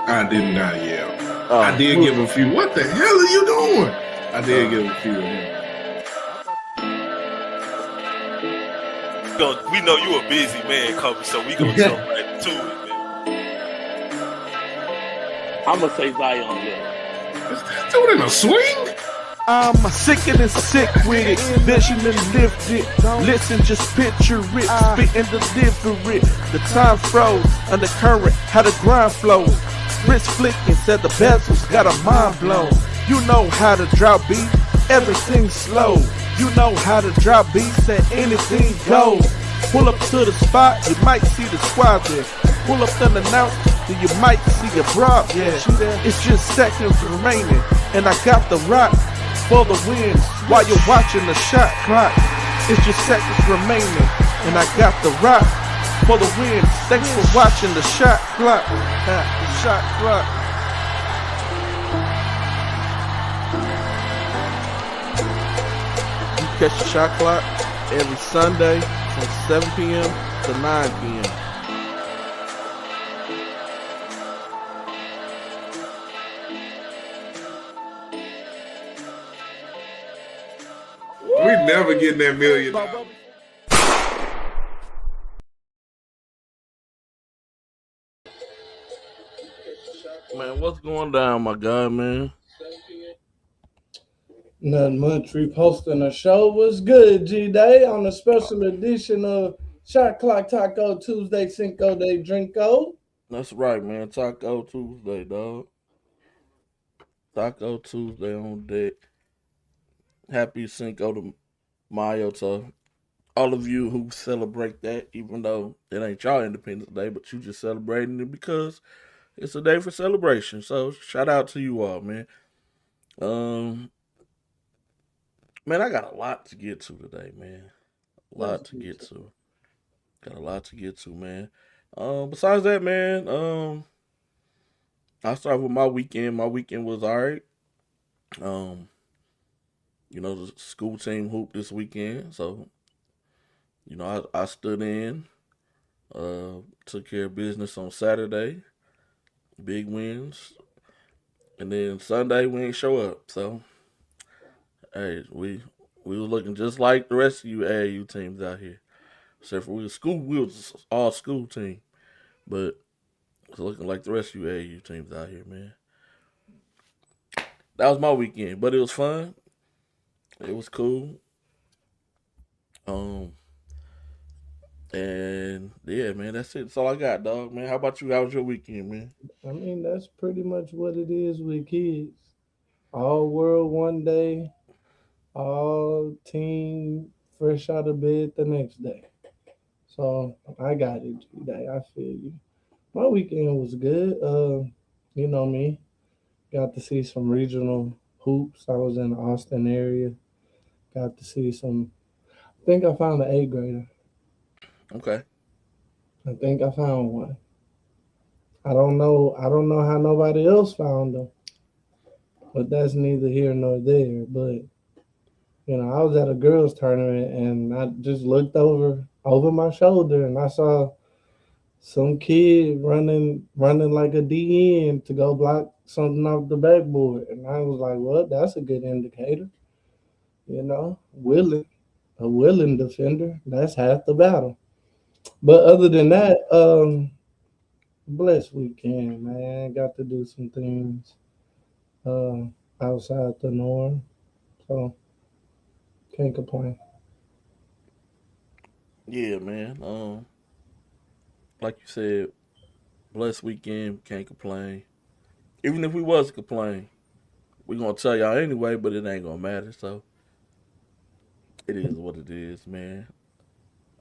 I did not yell. I Oh, did give a few. What the hell are you doing? I did give a few of them. We know you a busy man, Kobe, so we gonna jump right to it, man. I'm gonna say Zion Hill. Is that dude in a swing? I'm sick and sick with it, vision and lift it. Listen, just picture it, spit and deliver it. The time froze, undercurrent, how the grind flows. Wrist flicking, said the bezels, got a mind blown. You know how to drop beat, everything slow. You know how to drop beat, said anything goes. Pull up to the spot, you might see the squad there. Pull up unannounced, then you might see a broad there. It's just seconds remaining, and I got the rock for the win while you're watching the shot clock. It's just seconds remaining, and I got the rock for the win. Thanks for watching the shot clock. The shot clock. You catch the shot clock every Sunday from 7 p.m. to 9 p.m. We never getting that $1 million. Man, what's going down, my guy, man? Nothing much. Reposting a show was good, G-Day, on a special edition of Shot Clock Taco Tuesday, Cinco de Drinko. That's right, man. Taco Tuesday, dog. Taco Tuesday on deck. Happy Cinco de Mayo to all of you who celebrate that, even though it ain't y'all Independence Day, but you just celebrating it because it's a day for celebration. So shout out to you all, man. Man, I got a lot to get to today, man. A lot to get to. Got a lot to get to, man. Besides that, man, I'll start with my weekend. My weekend was alright. The school team hooped this weekend, so I stood in, took care of business on Saturday, big wins, and then Sunday we ain't show up. So, hey, we was looking just like the rest of you AAU teams out here, except for we was all school team, but it's looking like the rest of you AAU teams out here, man. That was my weekend, but it was fun. It was cool. And yeah, man, that's it. That's all I got, dog, man. How about you? How was your weekend, man? I mean, that's pretty much what it is with kids. All world one day, all team fresh out of bed the next day. So I got it, G-Day. I feel you. My weekend was good. You know me. Got to see some regional hoops. I was in the Austin area. Got to see some. I think I found an eighth grader. Okay. I think I found one. I don't know. I don't know how nobody else found them, but that's neither here nor there. But I was at a girls' tournament and I just looked over my shoulder and I saw some kid running like a DN to go block something off the backboard, and I was like, "Well, that's a good indicator." Willing, a willing defender. That's half the battle. But other than that, blessed weekend, man. Got to do some things uh, outside the norm, so can't complain. Yeah, man. Like you said, blessed weekend. Can't complain. Even if we was to complain, we gonna tell y'all anyway. But it ain't gonna matter. So it is what it is, man.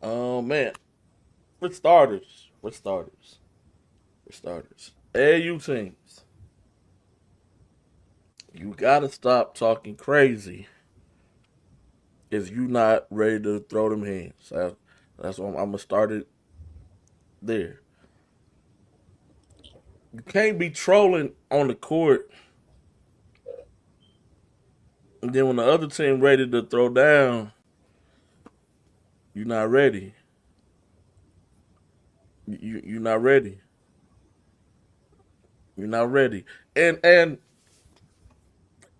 Man. For starters, AAU teams, you gotta stop talking crazy if you not ready to throw them hands. That's what I'm gonna start it there. You can't be trolling on the court, and then when the other team ready to throw down, you're not ready. You're not ready. You're not ready. And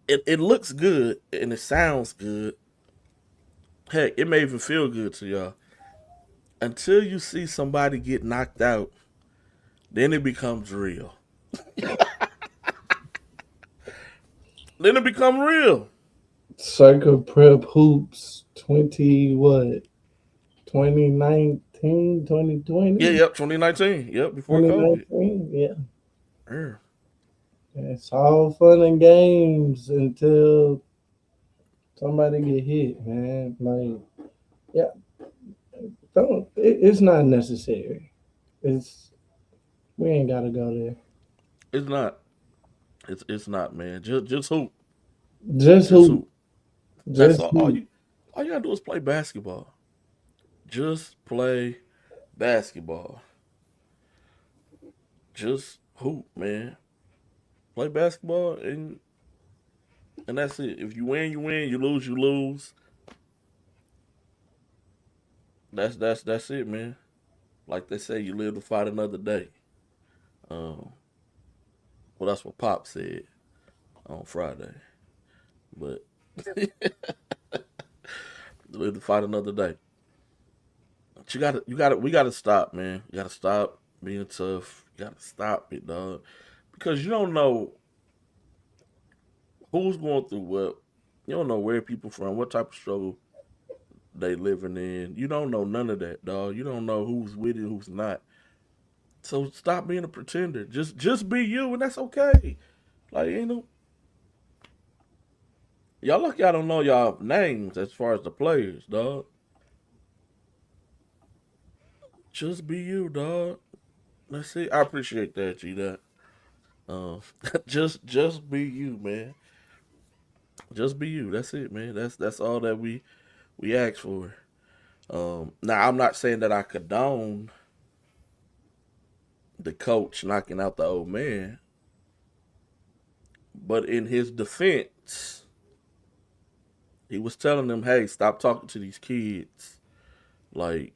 it looks good and it sounds good. Heck, it may even feel good to y'all. Until you see somebody get knocked out, then it becomes real. Then it becomes real. Circa Prep Hoops 2019, 2020? Yeah, yep, 2019. Yep, before COVID. 2019, yeah. Yeah. It's all fun and games until somebody get hit, man. Like, yeah, it's not necessary. We ain't gotta go there. It's not. It's not, man. Just hoop. Just Just hoop. hoop. That's Just all. hoop. All you gotta do is play basketball. Just play basketball. Just hoop, man. Play basketball and that's it. If you win, you win. You lose, you lose. That's it, man. Like they say, you live to fight another day. Um, well, that's what Pop said on Friday. But live to fight another day. But we gotta stop, man. You gotta stop being tough. You gotta stop it, dog. Because you don't know who's going through what. You don't know where people from, what type of struggle they living in. You don't know none of that, dog. You don't know who's with it, who's not. So stop being a pretender. Just be you, and that's okay. Like, you know, y'all lucky I don't know y'all names as far as the players, dog. Just be you, dog. That's it. I appreciate that, G. That. Um, just be you, man. Just be you. That's it, man. That's all that we ask for. Now I'm not saying that I condone the coach knocking out the old man, but in his defense, he was telling them, "Hey, stop talking to these kids." Like,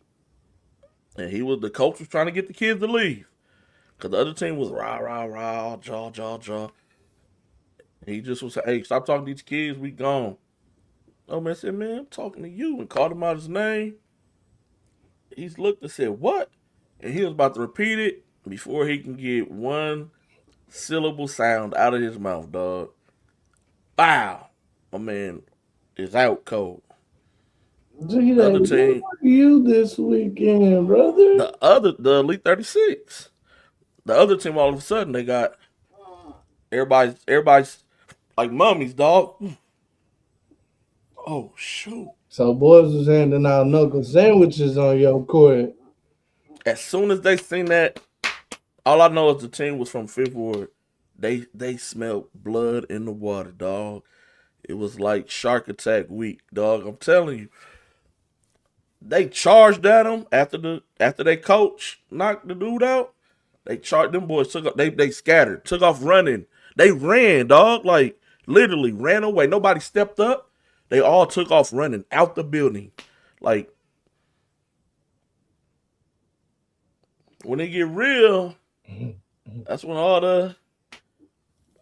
and the coach was trying to get the kids to leave because the other team was rah rah rah, jaw jaw jaw. He just was, "Hey, stop talking to these kids. We gone." Oh man said, "Man, I'm talking to you," and called him out his name. He's looked and said, "What?" And he was about to repeat it before he can get one syllable sound out of his mouth, dog. Wow. My man is out cold. Gee, The other where team, were you this weekend, brother? the Elite 36. The other team, all of a sudden, they got everybody's like mummies, dog. Oh, shoot. So boys was handing out knuckle sandwiches on your court. As soon as they seen that, all I know is the team was from Fifth Ward. They smelled blood in the water, dog. It was like Shark Attack week, dog. I'm telling you. They charged at him after they coach knocked the dude out. They charged them boys took up they scattered, took off running. They ran, dog, like literally ran away. Nobody stepped up. They all took off running out the building. Like when they get real, that's when all the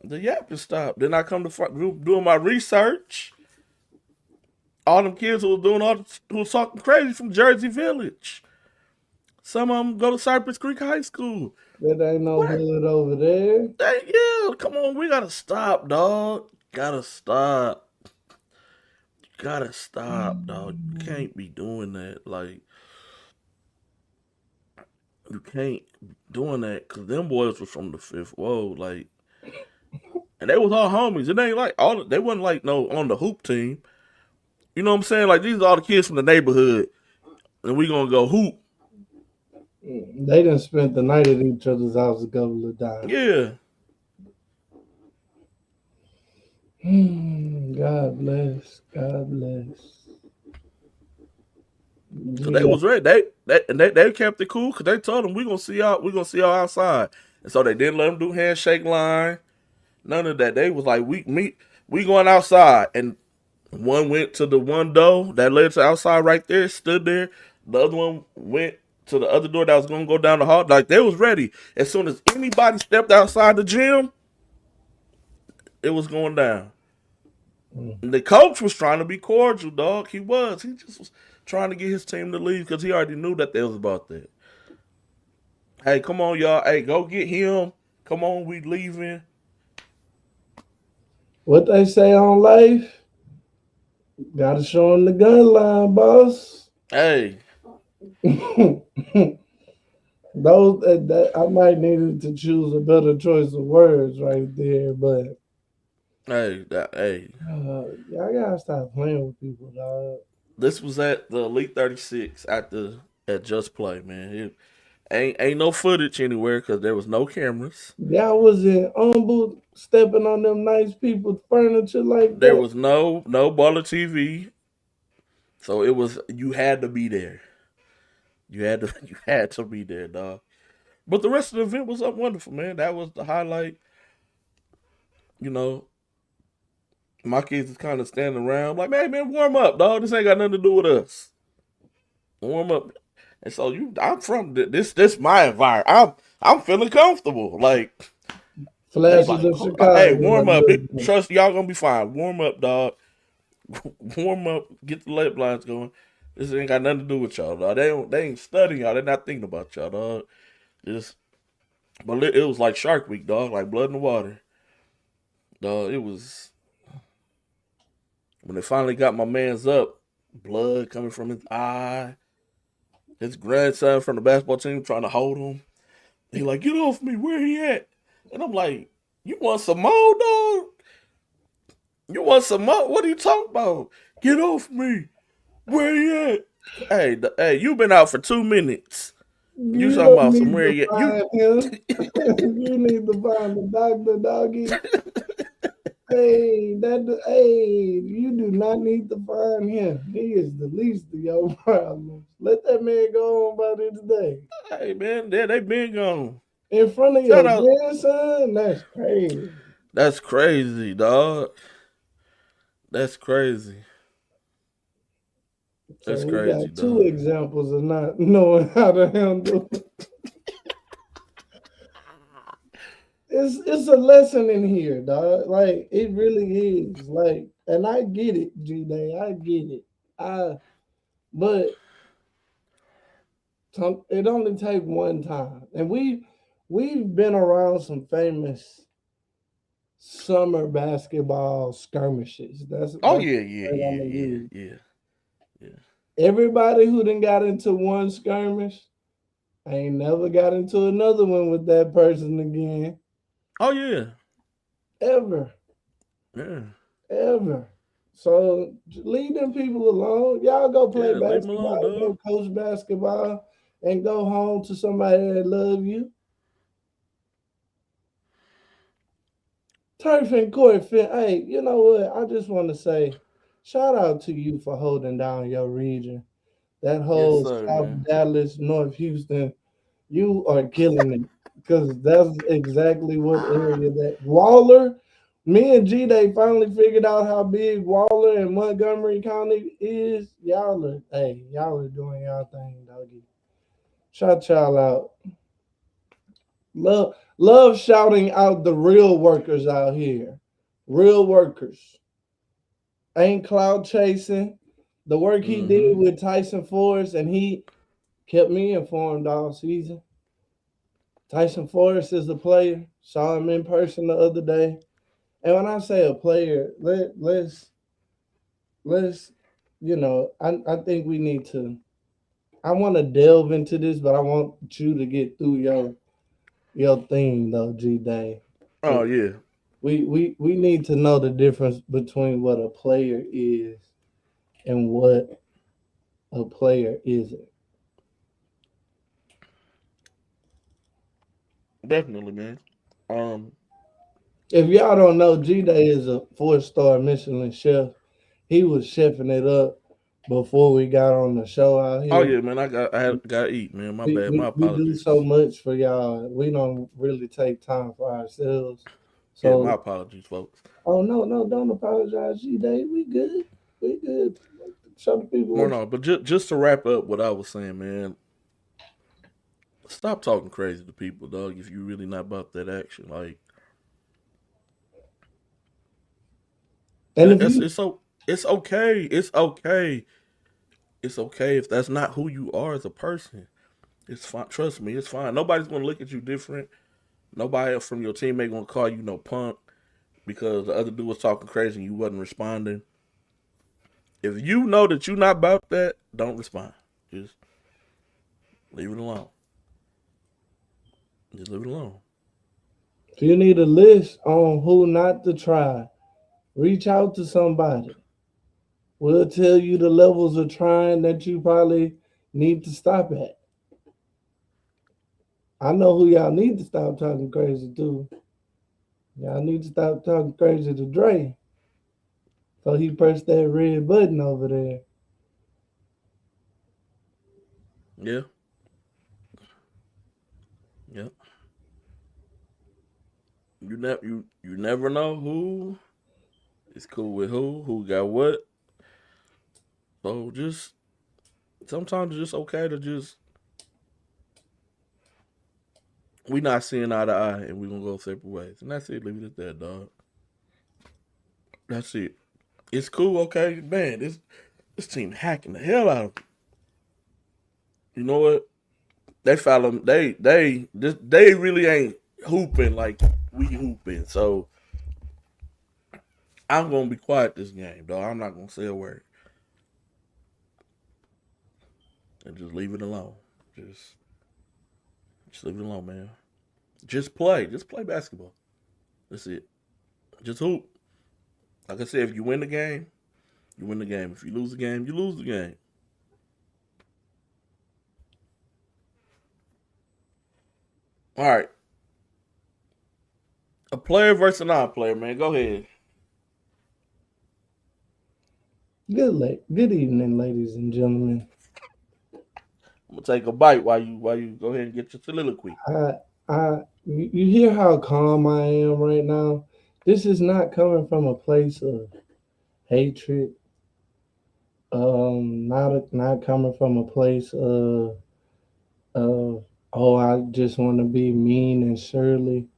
yapping stopped. Then I come to doing my research. All them kids who was talking crazy from Jersey Village. Some of them go to Cypress Creek High School. That ain't no hood over there. Yeah, come on, we gotta stop, dog. Gotta stop. Gotta stop, dog. You can't be doing that. Like, you can't be doing that because them boys was from the Fifth Ward, like, and they was all homies. It ain't like they wasn't like no on the hoop team. You know what I'm saying? Like, these are all the kids from the neighborhood, and we gonna go hoop. They done spent the night at each other's house a couple of times. Yeah. God bless. God bless. So they was ready. They kept it cool because they told them we gonna see y'all outside. And so they didn't let them do handshake line. None of that. They was like, we going outside. And one went to the one door that led to outside right there, stood there. The other one went to the other door that was gonna go down the hall. Like they was ready. As soon as anybody stepped outside the gym, it was going down. And the coach was trying to be cordial, dog. He was. He just was trying to get his team to leave because he already knew that they was about that. Hey, come on, y'all. Hey, go get him. Come on, we leaving. What they say on life, gotta show them the gun line, boss. Hey, Those that I might needed to choose a better choice of words right there, but hey. y'all gotta stop playing with people, dog. This was at the Elite 36 at Just Play, man. It ain't no footage anywhere because there was no cameras. Y'all was in Humble stepping on them nice people's furniture like There that. was no baller TV, so it was you had to be there. You had to be there, dog. But the rest of the event was up wonderful, man. That was the highlight. You know, my kids is kind of standing around like, man, warm up, dog. This ain't got nothing to do with us. Warm up. And so I'm from this my environment. I'm feeling comfortable. Like they Flashes like, of Chicago. hey, warm up. Trust y'all gonna be fine. Warm up, dog. Warm up. Get the light blinds going. This ain't got nothing to do with y'all, dog. They ain't studying y'all. They're not thinking about y'all, dog. But it was like Shark Week, dog. Like blood in the water, dog. It was when they finally got my man's up, blood coming from his eye. His grandson from the basketball team trying to hold him. He like, get off me. Where he at? And I'm like, you want some more, dog? You want some more? What are you talking about? Get off me. Where he at? Hey, you been out for 2 minutes. You talking about somewhere yet? You you need to find the doctor, doggy. Hey, you do not need to find him. He is the least of your problems. Let that man go on about it today. Hey, man, they been gone. In front of Shout your out. grandson? That's crazy. That's crazy, dog. That's crazy. That's So we crazy, got two dog. examples of not knowing how to handle. It's a lesson in here, dog. Like it really is. Like, and I get it, G Day. I get it. But it only take one time, and we've been around some famous summer basketball skirmishes. That's Oh the yeah, word I'ma use. yeah. Everybody who done got into one skirmish, I ain't never got into another one with that person again. Oh yeah, Ever. yeah. Ever. So leave them people alone. Y'all go play Yeah, leave him alone, basketball, go dog. coach basketball, and go home to somebody that love you. Turf and court fit. Hey, you know what? I just want to say, shout out to you for holding down your region. That Yes, whole sir, South man. Dallas, North Houston, you are killing it. Because that's exactly what area that Waller. Me and G Day finally figured out how big Waller and Montgomery County is. Y'all are doing y'all thing, doggy. Shout y'all out. Love shouting out the real workers out here. Real workers. Ain't cloud chasing. The work he did Mm-hmm. with Tyson Forrest, and he kept me informed all season. Tyson Forrest is a player. Saw him in person the other day. And when I say a player, let's I think we need to. I want to delve into this, but I want you to get through your thing though, G Day. Oh yeah, We need to know the difference between what a player is and what a player isn't. definitely, man. Um. If y'all don't know, G Day is a 4-star Michelin chef. He was chefing it up before we got on the show out Oh here. yeah, man. Gotta eat, man. My We, bad. My we, we do so apologies. much for y'all. We don't really take time for ourselves. Yeah, my So, apologies, folks. oh no, don't apologize, G Day. We good. We good. Show the people No, what no. But just to wrap up what I was saying, man. Stop talking crazy to people, dog. If you really not about that action, like And if it's you it's so it's okay. It's okay. It's okay if that's not who you are as a person. It's fine. Trust me, it's fine. Nobody's gonna look at you different. Nobody from your teammate gonna call you no punk because the other dude was talking crazy and you wasn't responding. If you know that you're not about that, don't respond. Just leave it alone. Just leave it alone. if you need a list on who not to try, reach out to somebody. We'll tell you the levels of trying that you probably need to stop at. I know who y'all need to stop talking crazy to. Y'all need to stop talking crazy to Dre. So he pressed that red button over there. Yeah. Yeah. You never know who is cool with who got what. So just sometimes it's just okay to just we not seeing eye to eye and we gonna go separate ways. And that's it. Leave it at that, dog. That's it. It's cool, okay? Man, this team hacking the hell out of it. You know what? They follow they really ain't hooping like we hooping. So I'm gonna be quiet this game, dog. I'm not gonna say a word. And just leave it alone. Just just leave it alone, man. Just play. Just play basketball. That's it. Just hoop. Like I said, if you win the game, you win the game. If you lose the game, you lose the game. All right. A player versus a non-player, man. Go ahead. Good evening, ladies and gentlemen. I'm gonna take a bite while you go ahead and get your soliloquy. You hear how calm I am right now? This is not coming from a place of hatred. Not coming from a place of oh, I just want to be mean and surly.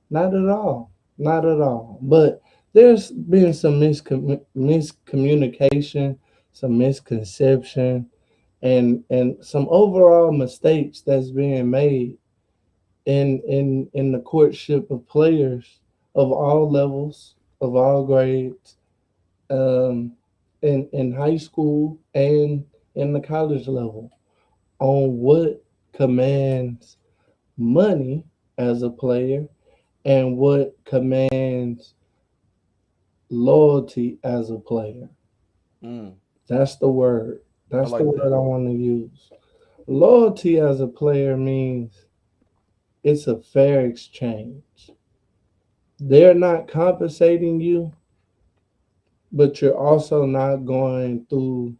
Not at all. Not at all. But there's been some miscommunication, some misconception, and some overall mistakes that's being made in the courtship of players of all levels, of all grades, um, in high school and in the college level on what commands money as a player and what commands loyalty as a player. Mm, That's the word. I That's the like word that. I want to use. Loyalty as a player means it's a fair exchange. They're not compensating you, but you're also not going through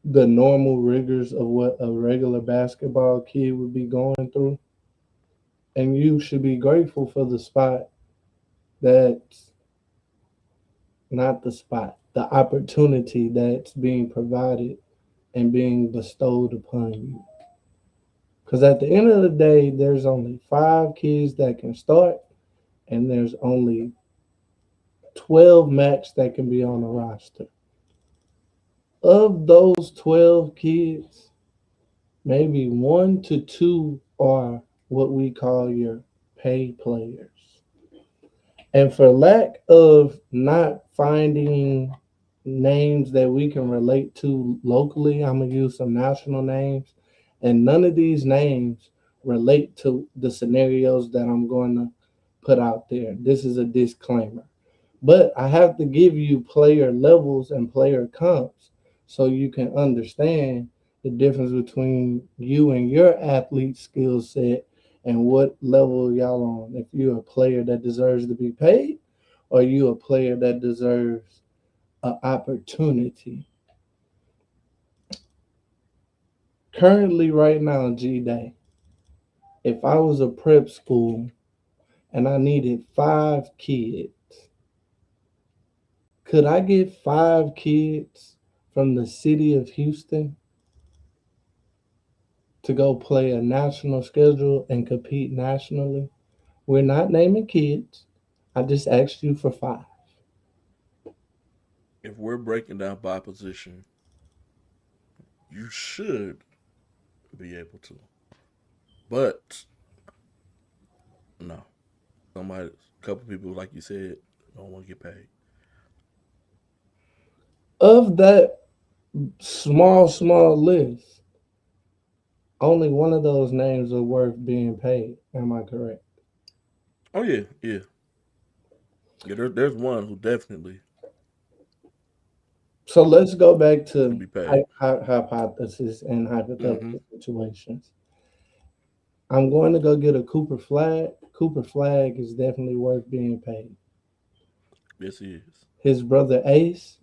the normal rigors of what a regular basketball kid would be going through. And you should be grateful for the spot that's not the spot, the opportunity that's being provided and being bestowed upon you. Because at the end of the day, there's only 5 kids that can start, and there's only 12 max that can be on a roster. Of those 12 kids, maybe 1 to 2 are what we call your pay players. And for lack of not finding names that we can relate to locally, I'm going to use some national names. And none of these names relate to the scenarios that I'm going to put out there. This is a disclaimer. But I have to give you player levels and player comps so you can understand the difference between you and your athlete skill set and what level y'all on. If you're a player that deserves to be paid, or you a player that deserves an opportunity. Currently, right now, G Day, if I was a prep school and I needed 5 kids, could I get 5 kids from the city of Houston to go play a national schedule and compete nationally. We're not naming kids. I just asked you for 5. If we're breaking down by position, you should be able to. But no, somebody, a couple people, like you said, don't want to get paid. Of that small list, only one of those names are worth being paid. Am I correct? Oh yeah, yeah, yeah. There's one who definitely So let's go back should to be paid. hypothesis and Mm-hmm. hypothetical situations. I'm going to go get a Cooper Flag. Cooper Flag is definitely worth being paid. Yes, he is. His brother Ace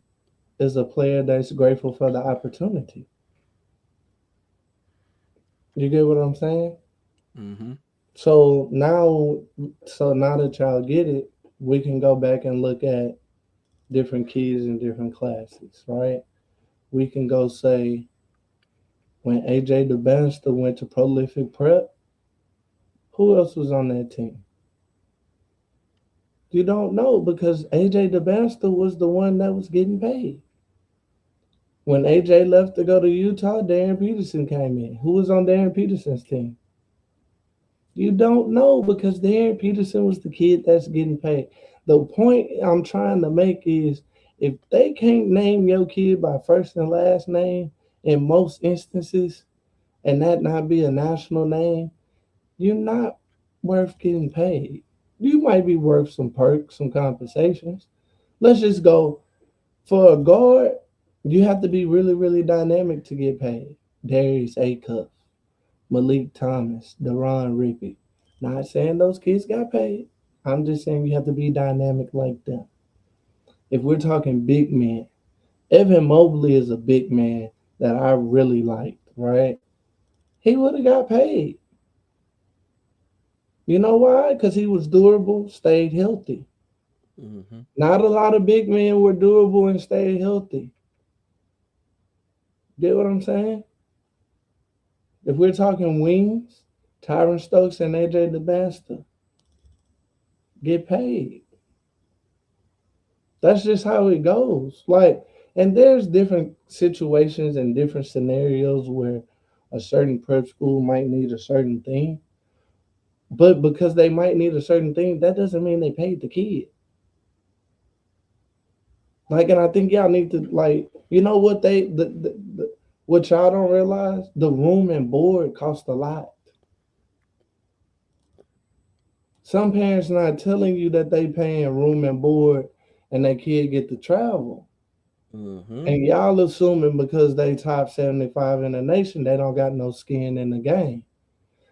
is a player that's grateful for the opportunity. You get what I'm saying? Mm-hmm. So now, so now that y'all get it, we can go back and look at different kids in different classes, right? We can go say when AJ DeBanister went to Prolific Prep, who else was on that team? You don't know because AJ DeBanister was the one that was getting paid. When AJ left to go to Utah, Darren Peterson came in. Who was on Darren Peterson's team? You don't know because Darren Peterson was the kid that's getting paid. The point I'm trying to make is if they can't name your kid by first and last name in most instances, and that not be a national name, you're not worth getting paid. You might be worth some perks, some compensations. Let's just go for a guard. You have to be really, really dynamic to get paid. Darius Acuff, Malik Thomas, Deron Rippey. Not saying those kids got paid. I'm just saying you have to be dynamic like them. If we're talking big men, Evan Mobley is a big man that I really liked, right? He would have got paid. You know why? Because he was durable, stayed healthy. Mm-hmm. Not a lot of big men were durable and stayed healthy. Get what I'm saying? If we're talking wings, Tyron Stokes and AJ DeBaster get paid. That's just how it goes. Like, and there's different situations and different scenarios where a certain prep school might need a certain thing. But because they might need a certain thing, that doesn't mean they paid the kid. Like, and I think y'all need to like, you know what what y'all don't realize? The room and board cost a lot. Some parents not telling you that they paying room and board and their kid get to travel. Mm-hmm. And y'all assuming because they top 75 in the nation, they don't got no skin in the game.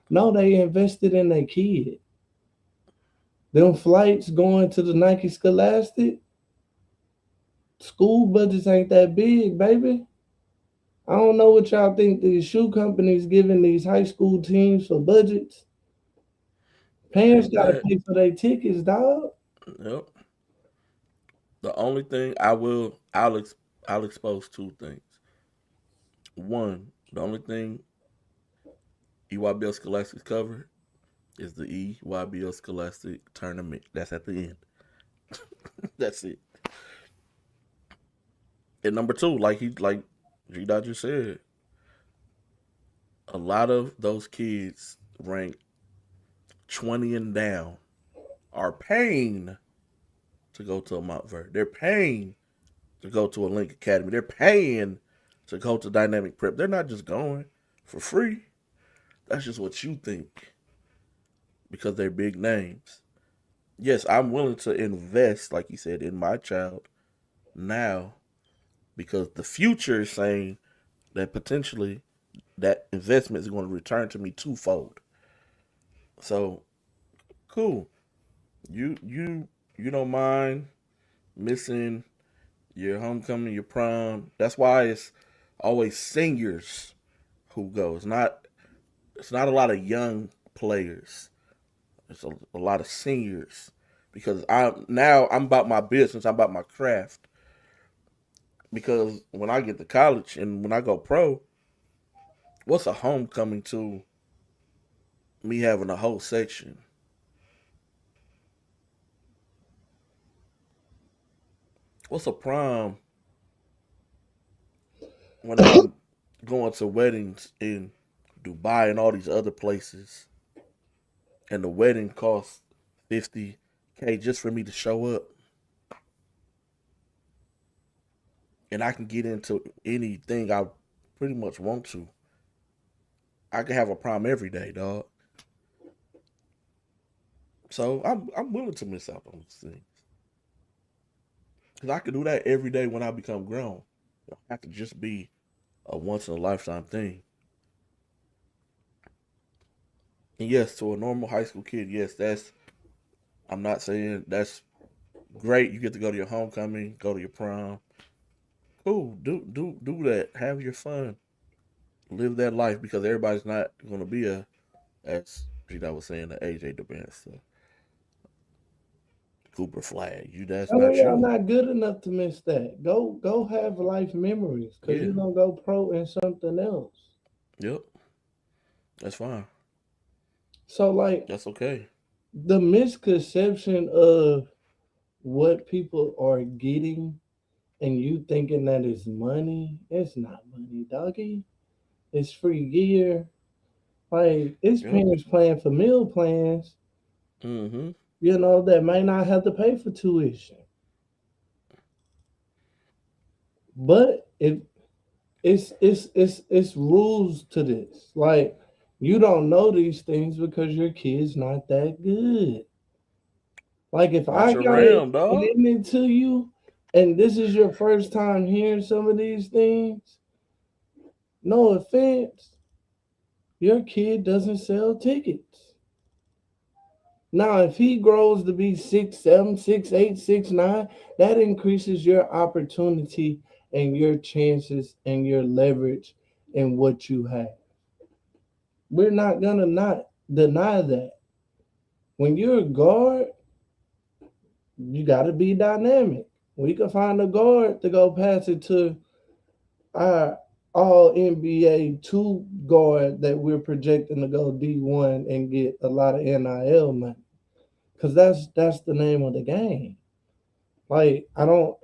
No, they invested in their kid. Them flights going to the Nike Scholastic, school budgets ain't that big, baby. I don't know what y'all think these shoe companies giving these high school teams for budgets. Parents Ain't gotta that? pay for their tickets, dog. Yep. The only thing I'll expose two things. One, the only thing EYBL Scholastics covered is the EYBL Scholastic tournament. That's at the end. That's it. And number two, like G Dodger said, a lot of those kids ranked 20 and down are paying to go to a Mount Verde. They're paying to go to a Link Academy. They're paying to go to Dynamic Prep. They're not just going for free. That's just what you think because they're big names. Yes, I'm willing to invest, like you said, in my child now because the future is saying that potentially that investment is going to return to me twofold. So cool. You don't mind missing your homecoming, your prom. That's why it's always seniors who go. It's not a lot of young players. It's a lot of seniors because I'm about my business. I'm about my craft. Because when I get to college and when I go pro, What's a homecoming to me having a whole section? What's a prom when I'm going to weddings in Dubai and all these other places, and the wedding costs 50K just for me to show up, and I can get into anything I pretty much want to. I can have a prom every day, dog. So I'm willing to miss out on these things because I can do that every day when I become grown. It don't have to just be a once in a lifetime thing. And yes, to a normal high school kid, yes, that's. I'm not saying that's great. You get to go to your homecoming, go to your prom. Cool, do that. Have your fun. Live that life because everybody's not going to be a, as Gina was saying, the AJ Depends, the Cooper Flag. You, that's I know not y'all you. not good enough to miss that. Go have life memories because Yeah, you're gonna go pro in something else. yep, that's fine. So like That's okay. the misconception of what people are getting and you thinking that is money, it's not money, doggy. It's free gear. Like it's Yep. parents paying for meal plans, Mm-hmm. that may not have to pay for tuition. But it's rules to this. Like you don't know these things because your kid's not that good. Like if Not I your gotta ram, dog. explain it to you, and this is your first time hearing some of these things, no offense, your kid doesn't sell tickets. Now, if he grows to be 6'7", 6'8", 6'9", that increases your opportunity and your chances and your leverage in what you have. We're not gonna not deny that. When you're a guard, you gotta be dynamic. We can find a guard to go pass it to our all NBA two guard that we're projecting to go D1 and get a lot of NIL money. Cause that's the name of the game. Like I don't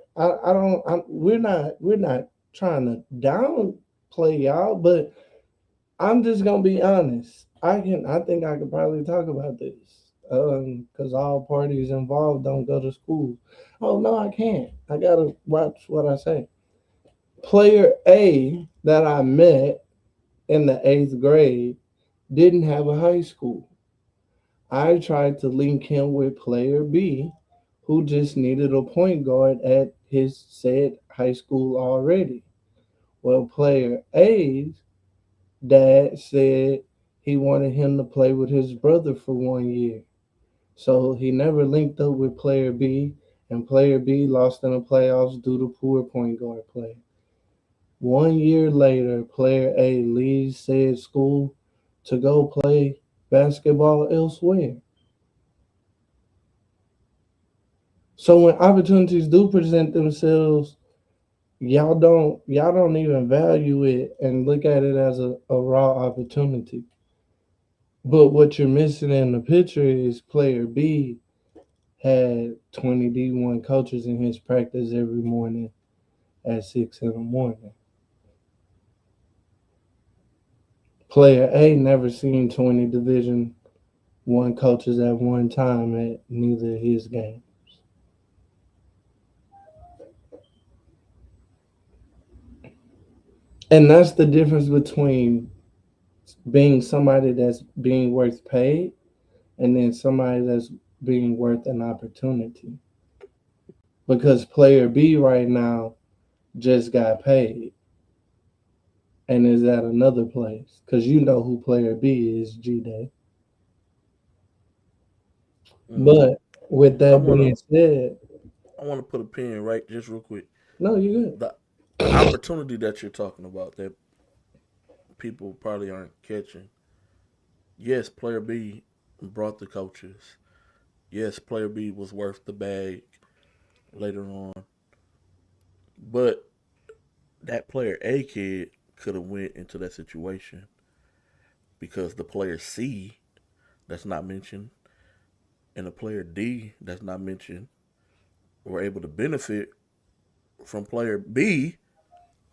we're not trying to downplay y'all, but I'm just gonna be honest. I think I could probably talk about this. Because all parties involved don't go to school. Oh no, I can't. I gotta watch what I say. Player A that I met in the eighth grade didn't have a high school. I tried to link him with player B, who just needed a point guard at his said high school already. Well, player A's dad said he wanted him to play with his brother for 1 year. So he never linked up with player B, and player B lost in the playoffs due to poor point guard play. 1 year later, player A leaves said school to go play basketball elsewhere. So when opportunities do present themselves, y'all don't even value it and look at it as a raw opportunity. But what you're missing in the picture is player B had 20 D1 coaches in his practice every morning at 6 in the morning. Player A never seen 20 Division 1 coaches at one time at neither of his games. And that's the difference between being somebody that's being worth paid and then somebody that's being worth an opportunity. Because player B right now just got paid and is at another place. Because you know who player B is, G Day. Mm-hmm. But with I that wanna being said, I wanna put a pin right just real quick. no, you're good. The opportunity that you're talking about that people probably aren't catching. Yes, player B brought the coaches. Yes, player B was worth the bag later on. But that player A kid could have went into that situation because the player C that's not mentioned and the player D that's not mentioned were able to benefit from player B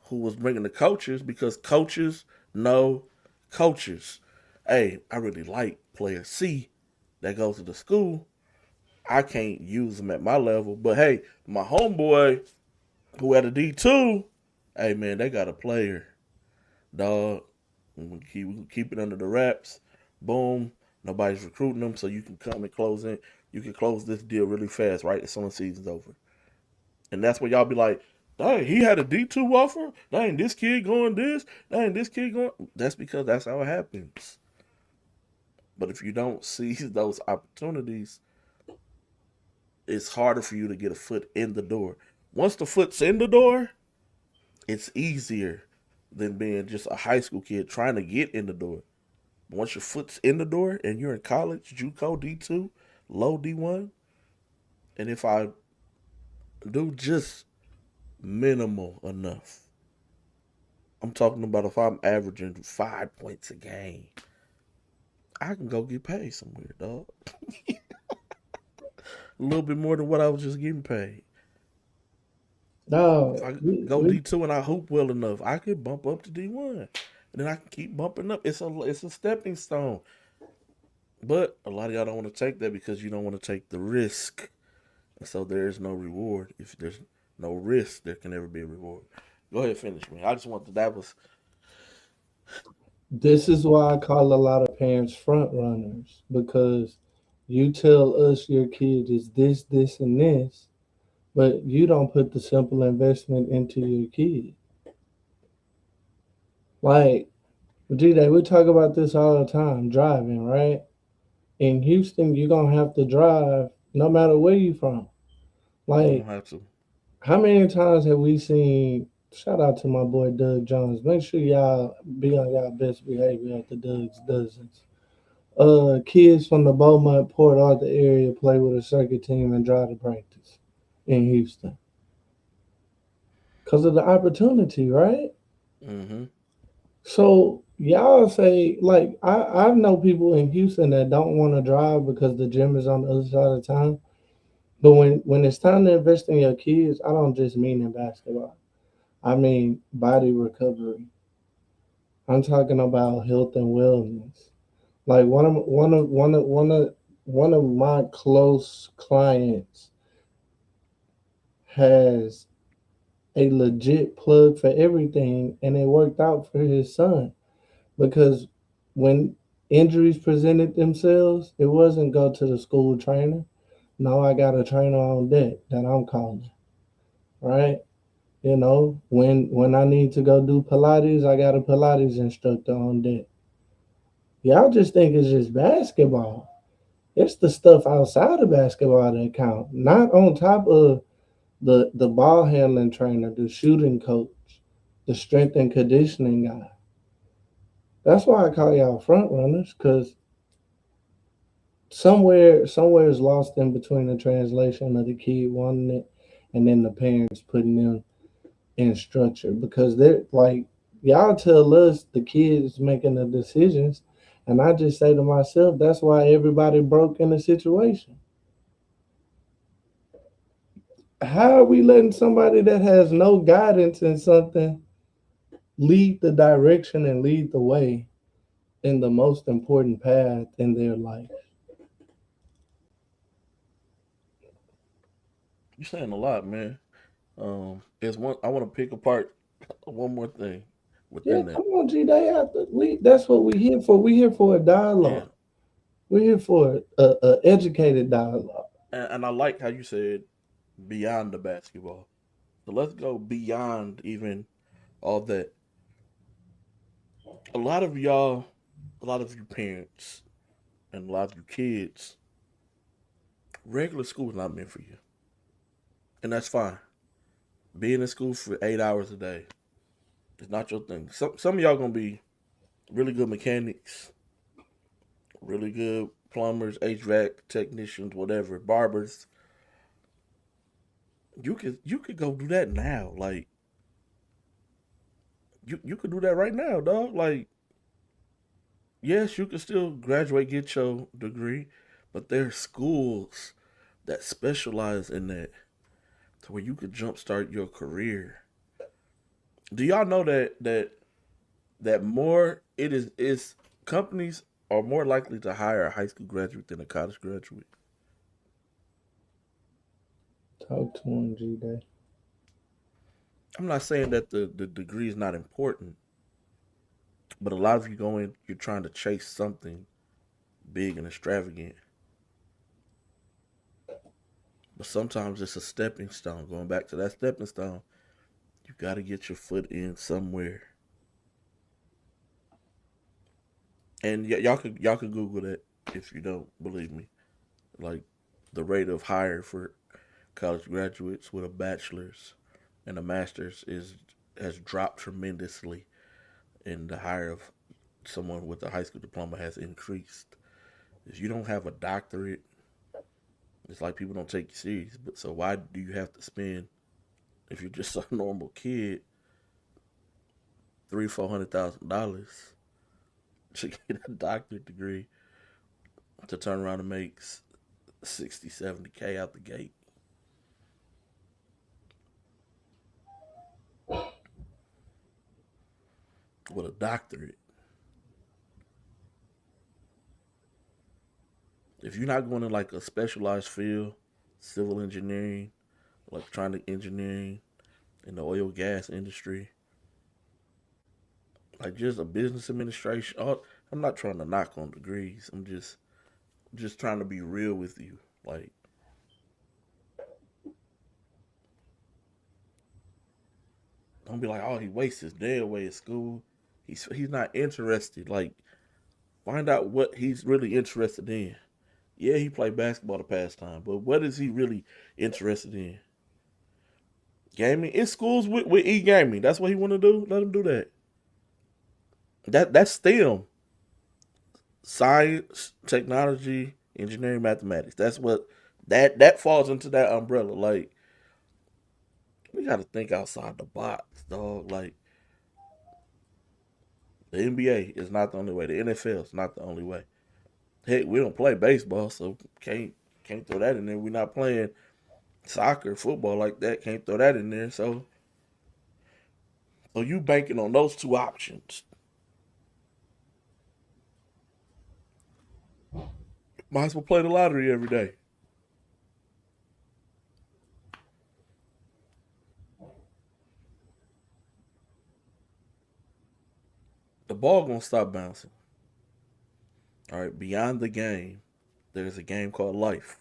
who was bringing the coaches because coaches know coaches. Hey, I really like player C that goes to the school. I can't use him at my level, but hey, my homeboy who had a D2, hey man, they got a player, dog. We keep it under the wraps. Boom, nobody's recruiting them, so you can come and close in. You can close this deal really fast, right? As soon as the season's over. And that's where y'all be like, dang, he had a D2 offer? Dang, this kid going this? Dang, this kid going... That's because that's how it happens. But if you don't seize those opportunities, it's harder for you to get a foot in the door. Once the foot's in the door, it's easier than being just a high school kid trying to get in the door. Once your foot's in the door and you're in college, JUCO, D2, low D1, and if I do just minimal enough, I'm talking about if I'm averaging 5 points a game, I can go get paid somewhere, dog. A little bit more than what I was just getting paid. No, If I go D2 and I hoop well enough, I could bump up to D1. And then I can keep bumping up. It's a stepping stone. But a lot of y'all don't want to take that because you don't want to take the risk. And so there is no reward. If there's no risk, there can never be a reward. Go ahead, finish me. I just want that was... this is why I call a lot of parents front runners, because you tell us your kid is this, this, and this, but you don't put the simple investment into your kid. Like, G-Day, we talk about this all the time, driving, right? In Houston, you're going to have to drive no matter where you from. I don't Like, have to. how many times have we seen, shout out to my boy Doug Jones, make sure y'all be on y'all best behavior at the Doug's Dozens. Kids from the Beaumont, Port Arthur area play with a circuit team and drive to practice in Houston. Because of the opportunity, right? Mm-hmm. So y'all say, like, I know people in Houston that don't want to drive because the gym is on the other side of town. But when it's time to invest in your kids, I don't just mean in basketball. I mean body recovery. I'm talking about health and wellness. Like one of my close clients has a legit plug for everything, and it worked out for his son because when injuries presented themselves, it wasn't go to the school trainer. No, I got a trainer on deck that I'm calling, right? You know, when I need to go do Pilates, I got a Pilates instructor on deck. Y'all just think it's just basketball. It's the stuff outside of basketball that count, not on top of the ball handling trainer, the shooting coach, the strength and conditioning guy. That's why I call y'all front runners, because somewhere is lost in between the translation of the kid wanting it and then the parents putting them in structure, because they're like, y'all tell us the kids making the decisions, and I just say to myself, that's why everybody broke in the situation. How are we letting somebody that has no guidance in something lead the direction and lead the way in the most important path in their life? You're saying a lot, man. There's one I want to pick apart one more thing Yeah, within that. come on, G. They have to. That's what we here for. We here for a Yeah. dialogue. We're here for a educated dialogue. And I like how you said beyond the basketball. So let's go beyond even all that. A lot of y'all, a lot of you parents, and a lot of you kids, regular school is not meant for you. And that's fine. Being in school for 8 hours a day is not your thing. Some of y'all gonna be really good mechanics, really good plumbers, HVAC technicians, whatever, barbers. You could go do that now. Like you could do that right now, dog. Like yes, you can still graduate, get your degree, but there are schools that specialize in that to where you could jumpstart your career. Do y'all know that more it is companies are more likely to hire a high school graduate than a college graduate? Talk to him, G Day. I'm not saying that the degree is not important, but a lot of you go in, you're trying to chase something big and extravagant. But sometimes it's a stepping stone. Going back to that stepping stone, you got to get your foot in somewhere. And y'all could Google that if you don't believe me. Like the rate of hire for college graduates with a bachelor's and a master's is has dropped tremendously, and the hire of someone with a high school diploma has increased. If you don't have a doctorate, it's like people don't take you serious. But so why do you have to spend, if you're just a normal kid, $300,000-$400,000 to get a doctorate degree to turn around and make 60, 70K out the gate? With a doctorate. If you're not going to like a specialized field, civil engineering, electronic engineering, in the oil gas industry, like just a business administration. I'm not trying to knock on degrees. I'm just trying to be real with you. Like, don't be like, oh, he wastes his day away at school. He's not interested. Like, find out what he's really interested in. Yeah, he played basketball to pass time, but what is he really interested in? Gaming. In schools with e-gaming. That's what he want to do. Let him do that. That's STEM. Science, technology, engineering, mathematics. That's what that falls into that umbrella. Like, we got to think outside the box, dog. Like, the NBA is not the only way. The NFL is not the only way. Heck, we don't play baseball, so can't throw that in there. We're not playing soccer, football like that. Can't throw that in there. So you banking on those two options. Might as well play the lottery every day. The ball gonna stop bouncing. All right, beyond the game, there's a game called life.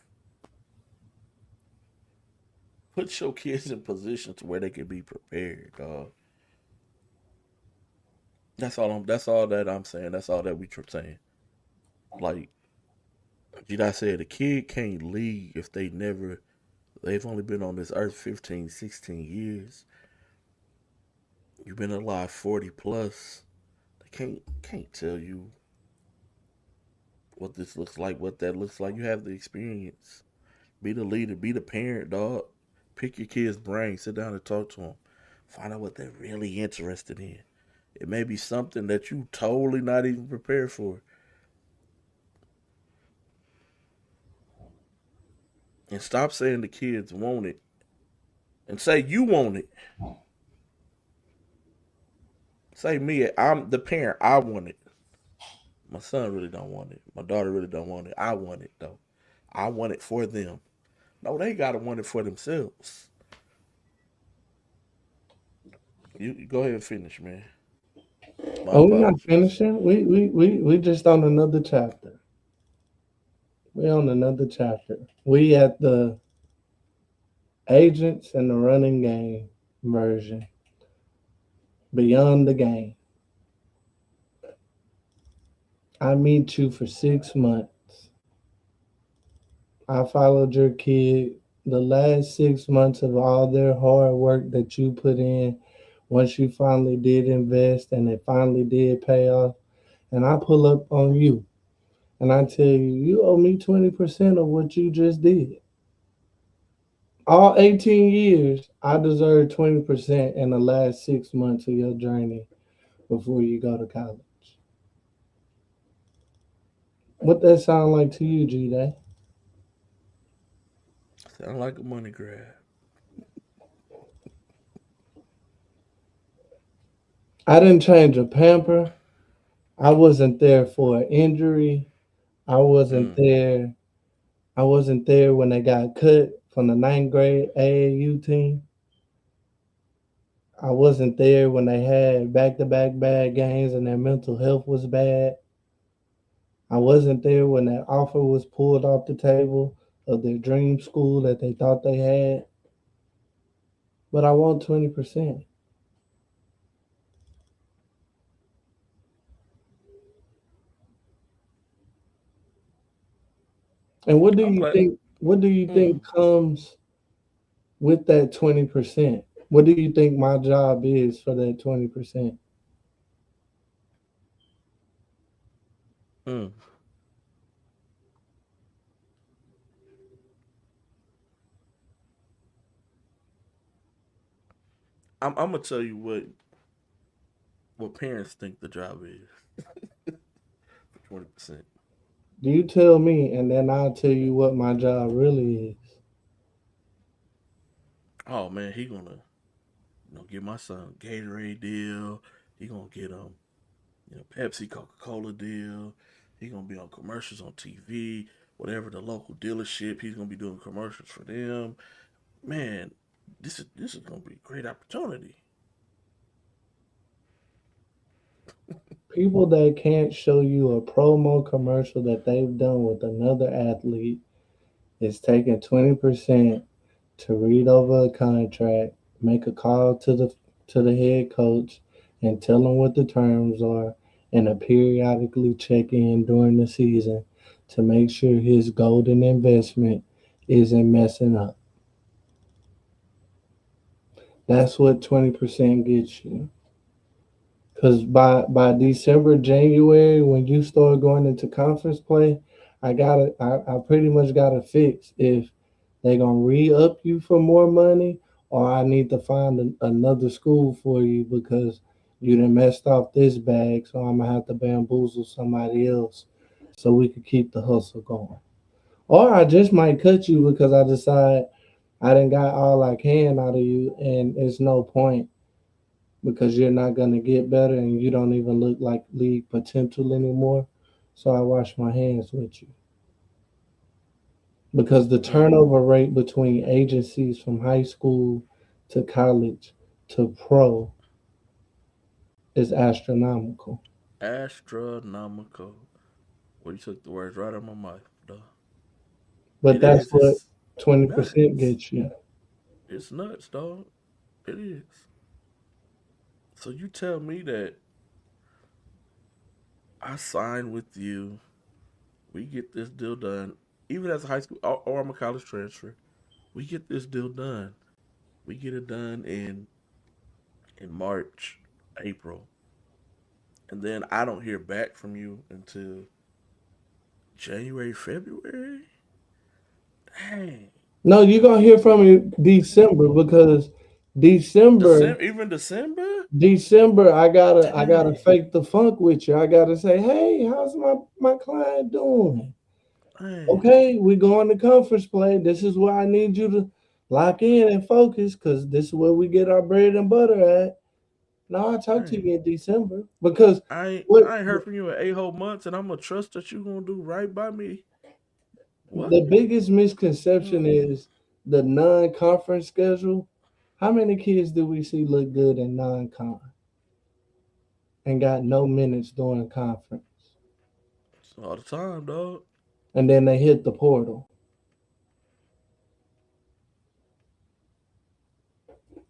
Put your kids in position to where they can be prepared, dog. That's all that I'm saying. That's all that we are saying. Like, did I say a kid can't leave if they've only been on this earth 15, 16 years. You've been alive 40 plus. They can't tell you what this looks like, what that looks like. You have the experience. Be the leader, be the parent, dog. Pick your kid's brain, sit down and talk to them. Find out what they're really interested in. It may be something that you totally not even prepared for. And stop saying the kids want it. And say you want it. Say me, I'm the parent, I want it. My son really don't want it. My daughter really don't want it. I want it though. I want it for them. No, they gotta want it for themselves. You go ahead and finish, man. My Oh, we're not apologies. finishing. We just on another chapter. We on another chapter. We at the agents and the running game version. Beyond the game. I meet you for 6 months. I followed your kid the last 6 months of all their hard work that you put in. Once you finally did invest and it finally did pay off, and I pull up on you and I tell you, you owe me 20% of what you just did. All 18 years, I deserve 20% in the last 6 months of your journey before you go to college. What that sound like to you, G Day? Sound like a money grab. I didn't change a pamper. I wasn't there for an injury. I wasn't Mm. there. I wasn't there when they got cut from the ninth grade AAU team. I wasn't there when they had back to back bad games and their mental health was bad. I wasn't there when that offer was pulled off the table of their dream school that they thought they had. But I want 20%. And what do I'm you glad. think? What do you Mm. think comes with that 20%? What do you think my job is for that 20%? Mm. I'm gonna tell you what parents think the job is for 20%. You tell me, and then I'll tell you what my job really is. Oh man, he gonna get my son Gatorade deal. He gonna get Pepsi, Coca Cola deal. He gonna be on commercials on TV, whatever the local dealership. He's gonna be doing commercials for them. Man, this is gonna be a great opportunity. People that can't show you a promo commercial that they've done with another athlete is taking 20% to read over a contract, make a call to the head coach, and tell them what the terms are, and to periodically check in during the season to make sure his golden investment isn't messing up. That's what 20% gets you. Because by December, January, when you start going into conference play, I pretty much got to fix if they gonna re up you for more money, or I need to find another school for you because you done messed off this bag. So I'm gonna have to bamboozle somebody else so we could keep the hustle going. Or I just might cut you because I decide I done got all I can out of you, and it's no point because you're not gonna get better and you don't even look like league potential anymore. So I wash my hands with you because the Mm. turnover rate between agencies from high school to college to pro is astronomical. Astronomical. Well, you took the words right out of my mouth, though. But It that's is. what It's 20% nuts. gets you. It's nuts, dog. It is. So you tell me that I sign with you, we get this deal done, even as a high school or I'm a college transfer, we get this deal done. We get it done in March, April, and then I don't hear back from you until January, February. Dang, No, you're gonna hear from me December because December December, even December. December I gotta Dang, fake the funk with you. I gotta say, hey, how's my client doing? dang, Okay, we going to conference play. This is where I need you to lock in and focus because this is where we get our bread and butter at. Now I'll talk to dang. you in December because I ain't, what I ain't heard from you in 8 whole months, and I'm gonna trust that you gonna do right by me. What? the biggest misconception Mm, is the non-conference schedule. How many kids do we see look good in non-con and got no minutes during conference? it's all the time, dog. And then they hit the portal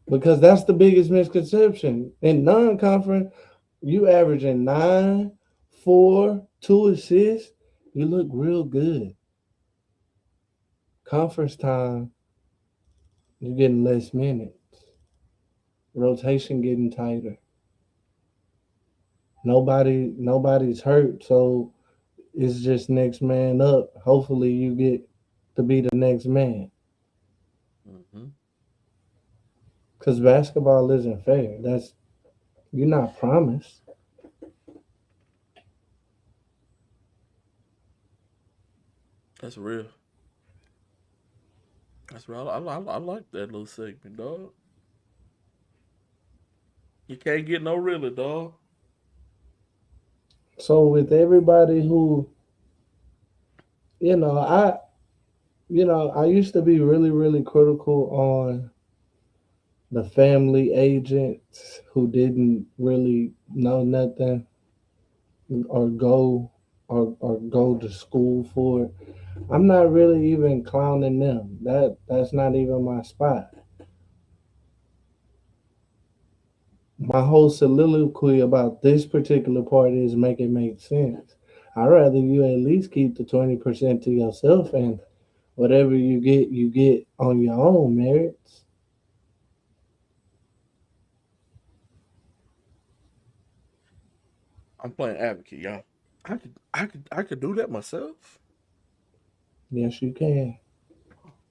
because that's the biggest misconception. In non-conference, you averaging 9, 4, 2 assists. You look real good. Conference time, you're getting less minutes. Rotation getting tighter. Nobody's hurt, so it's just next man up. Hopefully, you get to be the next man. Hmm. Cause basketball isn't fair. That's you're not promised. That's real. That's real. I like that little segment, dog. You can't get no realer, dog. So with everybody who, you know, I used to be really, really critical on the family agents who didn't really know nothing or go to school for it. I'm not really even clowning them. That's not even my spot. My whole soliloquy about this particular part is make it make sense. I'd rather you at least keep the 20% to yourself, and whatever you get on your own merits. I'm playing advocate, y'all. I could do that myself. Yes, you can.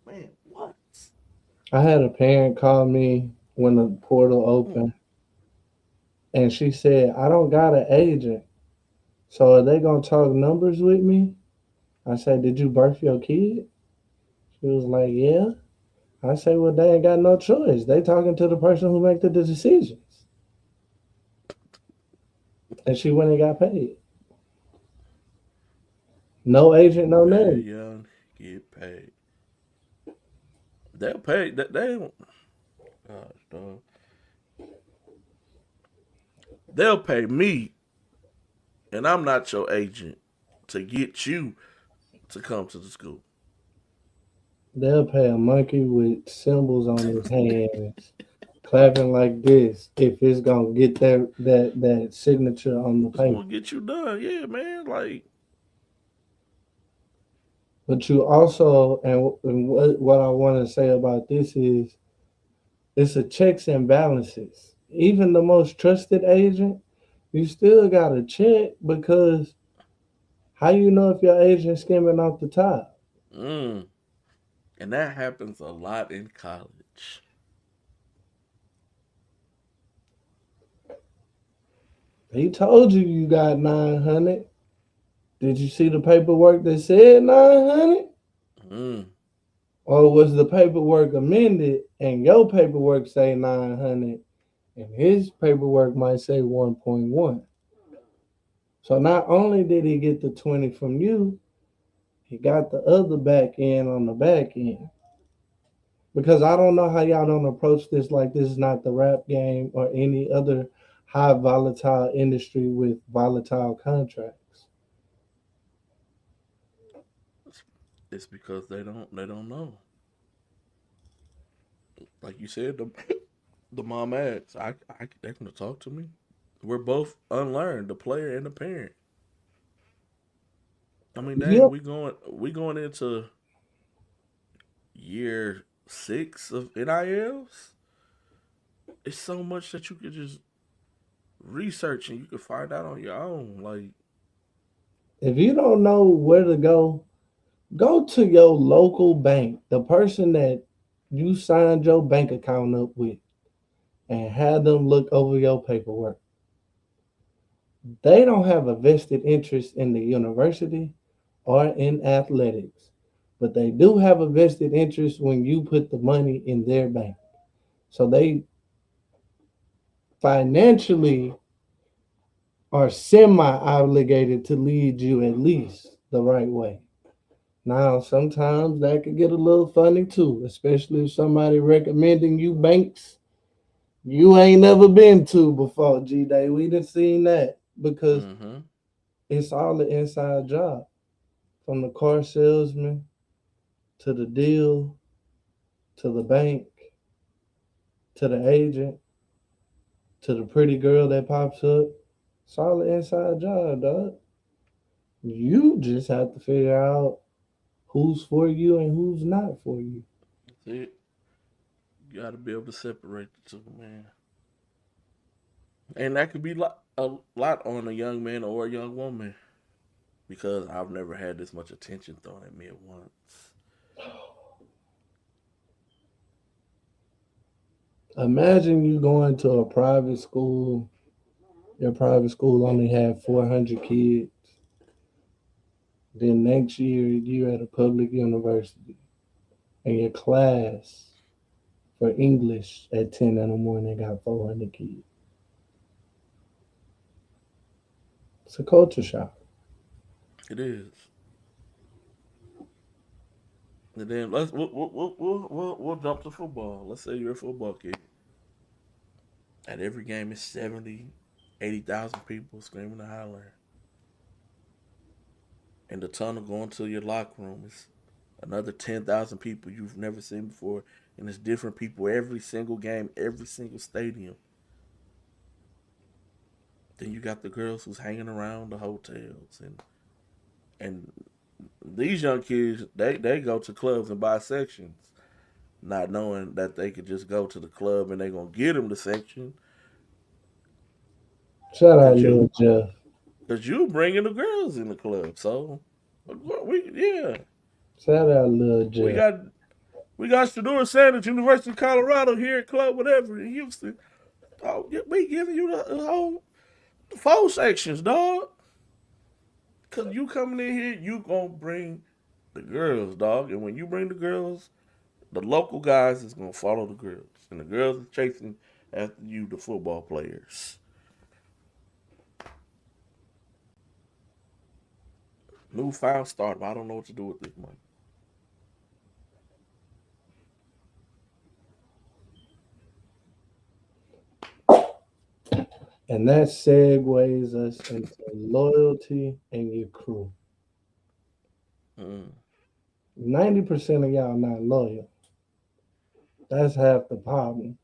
Man, what? I had a parent call me when the portal Mm. opened, and she said, I don't got an agent. So are they gonna talk numbers with me? I said, did you birth your kid? She was like, yeah. I say, well, they ain't got no choice. They talking to the person who make the decisions. And she went and got paid. No agent, no Very name. young, get paid. They'll pay. They don't. Gosh, dog. They'll pay me, and I'm not your agent to get you to come to the school. They'll pay a monkey with symbols on his hands, clapping like this, if it's gonna get that signature on the It's paper. gonna get you done, yeah, man. Like, But you also, and what I want to say about this is, it's a checks and balances. Even the most trusted agent, you still got to check because how you know if your agent skimming off the top? mm, and that happens a lot in college. He told you you got 900. Did you see the paperwork that said 900? Mm, Or was the paperwork amended and your paperwork say 900 and his paperwork might say 1.1? So not only did he get the 20 from you, he got the other back end on the back end. Because I don't know how y'all don't approach this like this is not the rap game or any other high volatile industry with volatile contracts. it's because they don't know. Like you said, the mom asks, they're gonna talk to me. We're both unlearned, the player and the parent. I mean, dang, Yep. we going into year 6 of NILs. It's so much that you could just research and you could find out on your own. Like, If you don't know where to go to your local bank, the person that you signed your bank account up with, and have them look over your paperwork. They don't have a vested interest in the university or in athletics, but they do have a vested interest when you put the money in their bank. So they financially are semi obligated to lead you at least the right way. Now, sometimes that could get a little funny too, especially if somebody recommending you banks you ain't never been to before, G Day. We done seen that because mm-hmm. it's all an inside job. From the car salesman to the deal to the bank to the agent to the pretty girl that pops up. It's all an inside job, dog. You just have to figure out who's for you and who's not for you. That's it. You got to be able to separate the two, man. And that could be a lot on a young man or a young woman because I've never had this much attention thrown at me at once. Imagine you going to a private school. Your private school only had 400 kids. Then next year you're at a public university and your class for English at 10 in the morning got 400 kids. It's a culture shock. It is. And then we'll jump to football. Let's say you're a football kid. At every game is 70, 80,000 people screaming and hollering. And the tunnel going to your locker room is another 10,000 people you've never seen before. And it's different people every single game, every single stadium. Then you got the girls who's hanging around the hotels and these young kids they go to clubs and buy sections, not knowing that they could just go to the club and they gonna get them the section Shout out because Lil you Jeff. because you bringing the girls in the club. So Shout out Lil we Jeff. got we got Shador Sanders, University of Colorado here at Club whatever in Houston. Oh, yeah, we giving you the whole four sections, dog. Cause you coming in here, you gonna bring the girls, dog. And when you bring the girls, the local guys is gonna follow the girls, and the girls are chasing after you, the football players. Newfound startup. I don't know what to do with this money. And that segues us into loyalty and your crew. Mm. 90% of y'all not loyal. That's half the problem.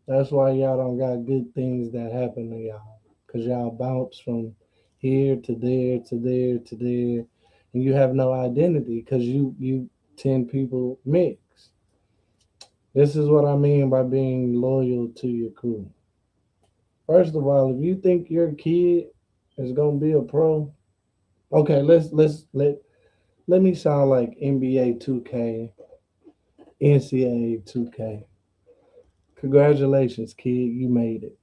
That's why y'all don't got good things that happen to y'all. Because y'all bounce from here to there to there to there. And you have no identity because you 10 people mix. This is what I mean by being loyal to your crew. First of all, if you think your kid is gonna be a pro, okay, let me sound like NBA 2K, NCAA 2K. Congratulations, kid, you made it.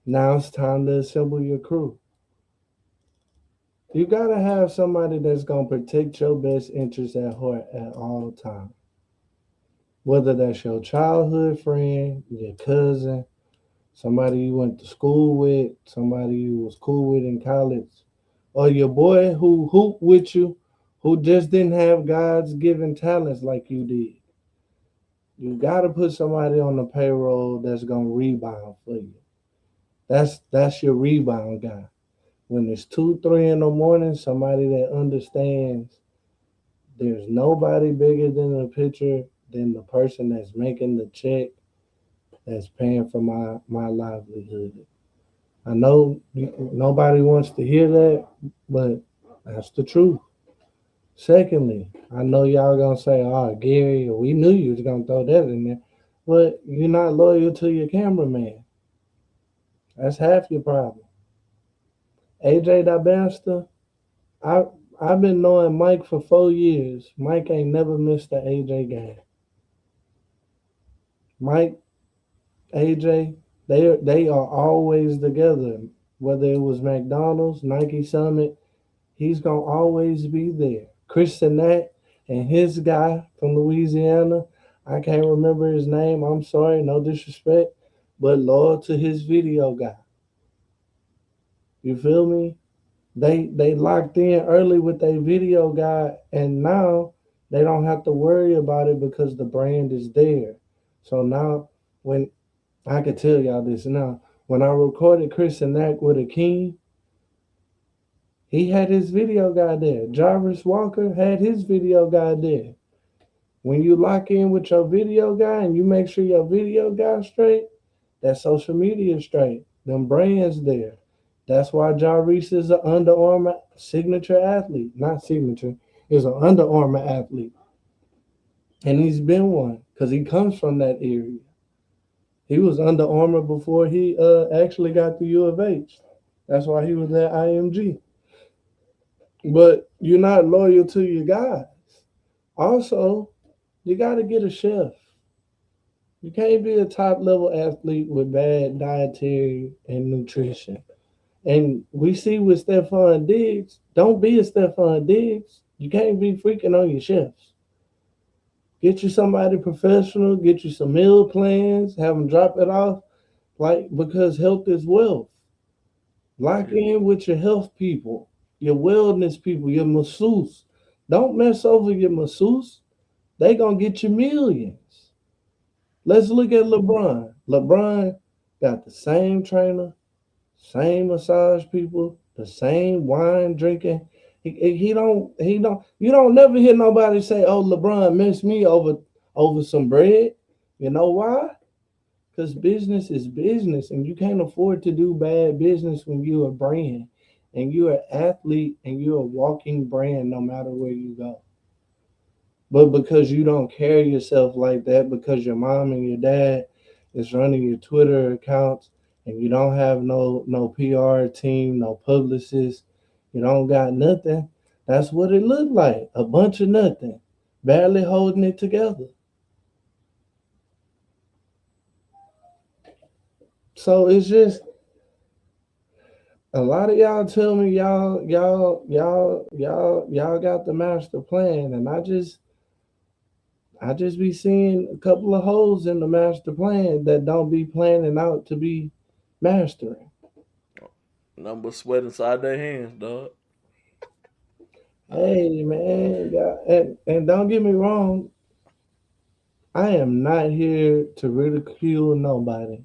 Now it's time to assemble your crew. You gotta have somebody that's gonna protect your best interests at heart at all times. Whether that's your childhood friend, your cousin, somebody you went to school with, somebody you was cool with in college, or your boy who hooped with you, who just didn't have God's given talents like you did. You got to put somebody on the payroll that's gonna rebound for you. That's your rebound guy. When it's 2, 3 in the morning, somebody that understands there's nobody bigger than the pitcher than the person that's making the check that's paying for my livelihood. I know nobody wants to hear that, but that's the truth. Secondly, I know y'all gonna say, "Oh, Gary, we knew you was gonna throw that in there," but you're not loyal to your cameraman. That's half your problem. AJ Dabasta, I I've been knowing Mike for 4 years. Mike ain't never missed an AJ game. Mike, AJ, they are always together. Whether it was McDonald's, Nike Summit, he's gonna always be there. Chris Sinnett and his guy from Louisiana, I can't remember his name. I'm sorry, no disrespect, but loyal to his video guy. You feel me? They locked in early with their video guy, and now they don't have to worry about it because the brand is there. So now, when I can tell y'all this now, when I recorded Chris and Nack with a King, he had his video guy there. Jarvis Walker had his video guy there. When you lock in with your video guy and you make sure your video guy straight, that social media straight. Them brands there. That's why Jarvis is an Under Armour signature athlete. Not signature, is an Under Armour athlete. And he's been one because he comes from that area. He was Under Armour before he actually got to U of H. That's why he was at IMG. But you're not loyal to your guys. Also, you got to get a chef. You can't be a top level athlete with bad dietary and nutrition. And we see with Stephon Diggs, don't be a Stephon Diggs. You can't be freaking on your chefs. Get you somebody professional, get you some meal plans, have them drop it off, like because health is wealth. Lock Yeah. in with your health people, your wellness people, your masseuse. Don't mess over your masseuse. They gonna get you millions. Let's look at LeBron. LeBron got the same trainer, same massage people, the same wine drinking. He don't you don't never hear nobody say, "Oh, LeBron missed me over some bread." You know why? Because business is business, and you can't afford to do bad business when you're a brand and you're an athlete and you're a walking brand no matter where you go. But because you don't carry yourself like that, because your mom and your dad is running your Twitter accounts and you don't have no PR team, no publicist, you don't got nothing. That's what it looked like. A bunch of nothing. Barely holding it together. So it's just a lot of y'all tell me y'all got the master plan, and I just be seeing a couple of holes in the master plan that don't be planning out to be mastering. Number sweat inside their hands, dog. Hey man, yeah, and don't get me wrong, I am not here to ridicule nobody.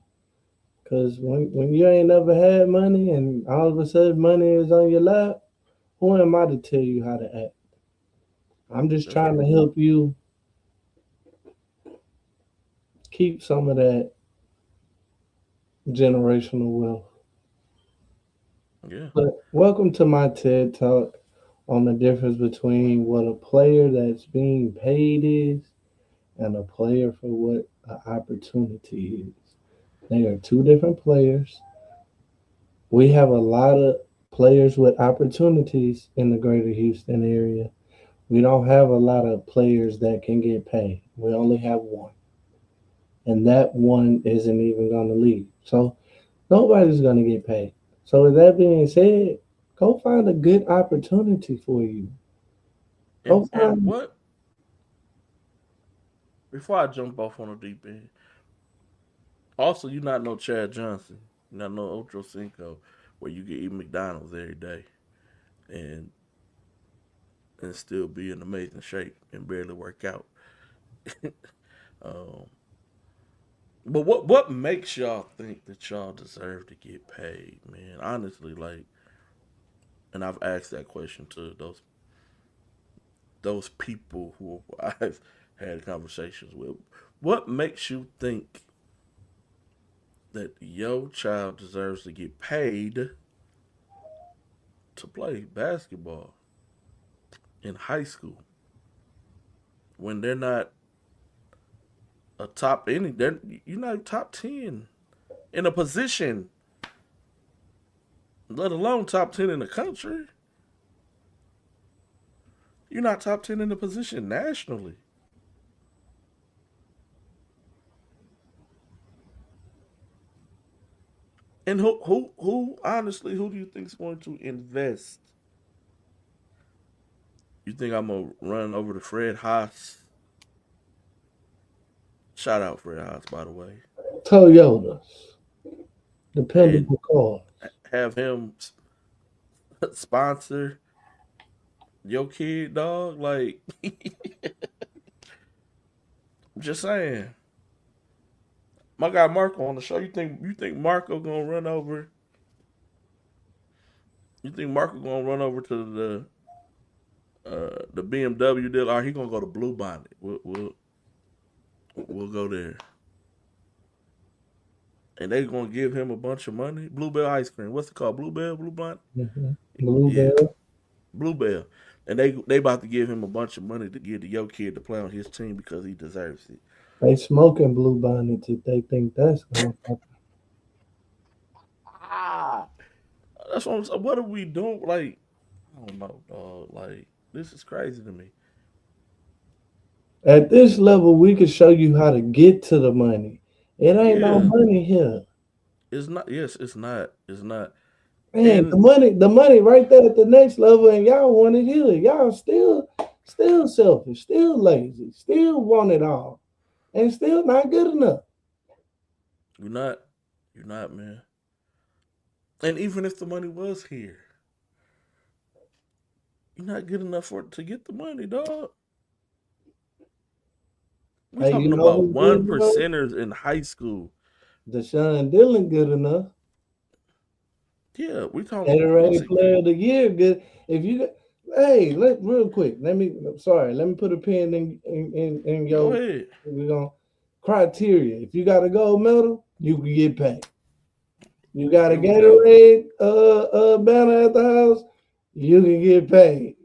Cause when you ain't never had money and all of a sudden money is on your lap, who am I to tell you how to act? I'm just That's trying to true. help you keep some of that generational wealth. Yeah. But welcome to my TED Talk on the difference between what a player that's being paid is and a player for what an opportunity is. They are two different players. We have a lot of players with opportunities in the greater Houston area. We don't have a lot of players that can get paid. We only have one. And that one isn't even going to leave. So nobody's going to get paid. So with that being said, go find a good opportunity for you. Go And find. what before I jump off on a deep end, also you're not no Chad Johnson. You're not no Ocho Cinco where you can eat McDonald's every day and still be in amazing shape and barely work out. um, but what makes y'all think that y'all deserve to get paid, man? Honestly, like, and I've asked that question to those people who I've had conversations with. What makes you think that your child deserves to get paid to play basketball in high school when they're not a top any? They're you're not top 10 in a position, let alone top 10 in the country. You're not top 10 in the position nationally. And who honestly, who do you think is going to invest? You think I'm gonna run over to Fred Haas? Shout out Fred Haas, by the way, Toyotas, and dependable cars. have him sponsor your kid, dog. Like, just saying. My guy Marco on the show. You think Marco gonna run over? You think Marco gonna run over to the BMW deal? Or he gonna go to Blue Bonnet? We'll go there, and they gonna give him a bunch of money. Bluebell ice cream. What's it called? Bluebell, Blue Bonnet. Yeah, Bluebell. Bluebell. And they about to give him a bunch of money to give to your kid to play on his team because he deserves it. They smoking blue bonnets if they think that's going to happen. Ah, that's what I'm saying. What are we doing? Like, I don't know, dog. Like, this is crazy to me. At this level, we can show you how to get to the money. It ain't no Yeah, money here. it's not. Yes, it's not. It's not. Man, And the money right there at the next level, and y'all want it here. Y'all still selfish, still lazy, still want it all, and still not good enough. you're not, you're not, man. And even if the money was here, you're not good enough for to get the money, dog. We Hey, you talking know about who one good enough? percenters in high school. Deshaun Dillon good enough. Yeah, we talking. Was Gatorade it? Player of the Year good. If you got, hey, real quick, let me put a pin in Go your ahead. we're gonna criteria. If you got a gold medal, you can get paid. You got a Here we go. Gatorade banner at the house, you can get paid.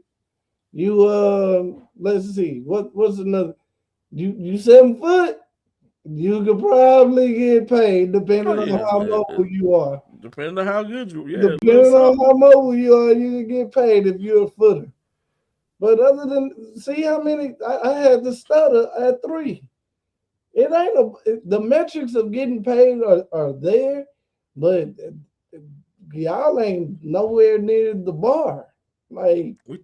You let's see, what's another, you 7 foot, you could probably get paid Oh depending on yeah, how mobile you are. depending on how good you. Yeah, a little Depending on something. how mobile you are, you can get paid if you're a footer. But other than, see how many I had to stutter at 3. It ain't the metrics of getting paid are there, but y'all ain't nowhere near the bar. Like, We,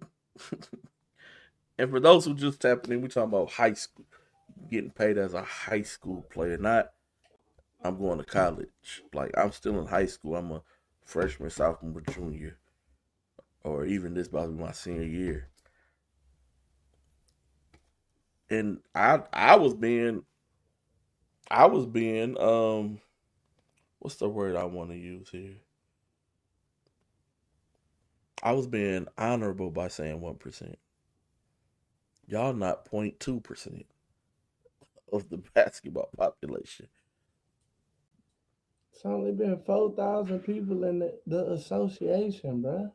and for those who just tapping in, we talking about high school, getting paid as a high school player, not I'm going to college. Like I'm still in high school. I'm a freshman, sophomore, junior, or even this about to be my senior year. And I was being what's the word I want to use here? I was being honorable by saying 1%. Y'all not 0.2% of the basketball population. it's only been 4,000 people in the association, bruh.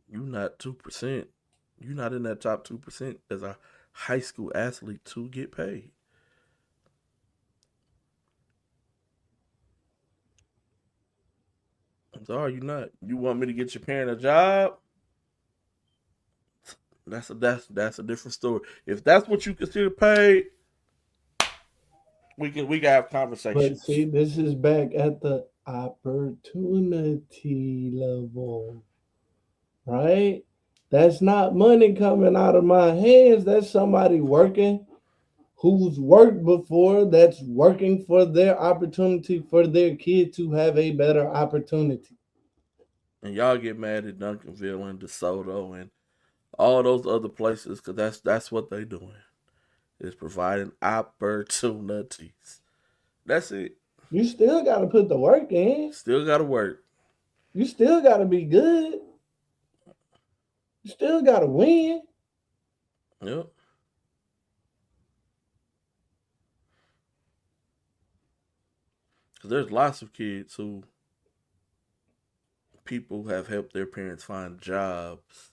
You not 2%. You not in that top 2% as a high school athlete to get paid. I'm sorry, you not. You want me to get your parent a job? That's a different story. If that's what you consider paid, we can have But conversations. see, this is back at the opportunity level, right? That's not money coming out of my hands. That's somebody working who's worked before, that's working for their opportunity for their kid to have a better opportunity. And y'all get mad at Duncanville and DeSoto and all those other places because that's what they doing is providing opportunities. That's it. You still got to put the work in. Still got to work. You still got to be good. You still got to win. Yep. Because there's lots of kids who people have helped their parents find jobs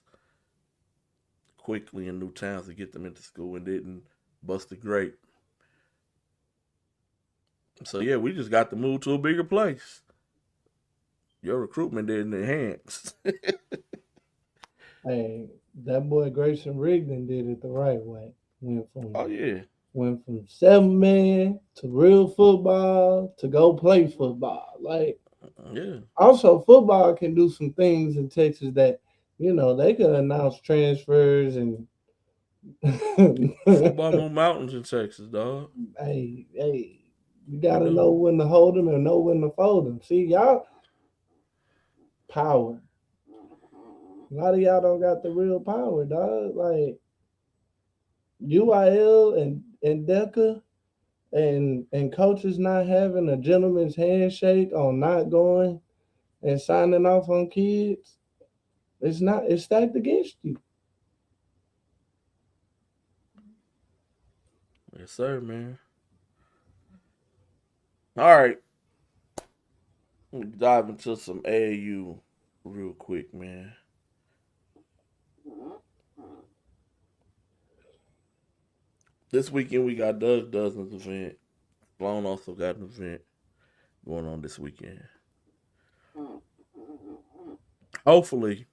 quickly in new towns to get them into school and didn't bust a grape. So yeah, we just got to move to a bigger place. Your recruitment didn't enhance. Hey, that boy Grayson Rigdon did it the right way. Went from Oh yeah, went from 7 man to real football to go play football. Like, yeah. also football can do some things in Texas that, they could announce transfers and Football move mountains in Texas, dog. hey, you We gotta know do. when to hold them and know when to fold them. See, y'all power. A lot of y'all don't got the real power, dog. Like UIL and DECA and coaches not having a gentleman's handshake on not going and signing off on kids. It's stacked against you. Yes, sir, man. All right, let me dive into some AAU real quick, man. This weekend we got Doug Dozens event. Sloan also got an event going on this weekend. Hopefully,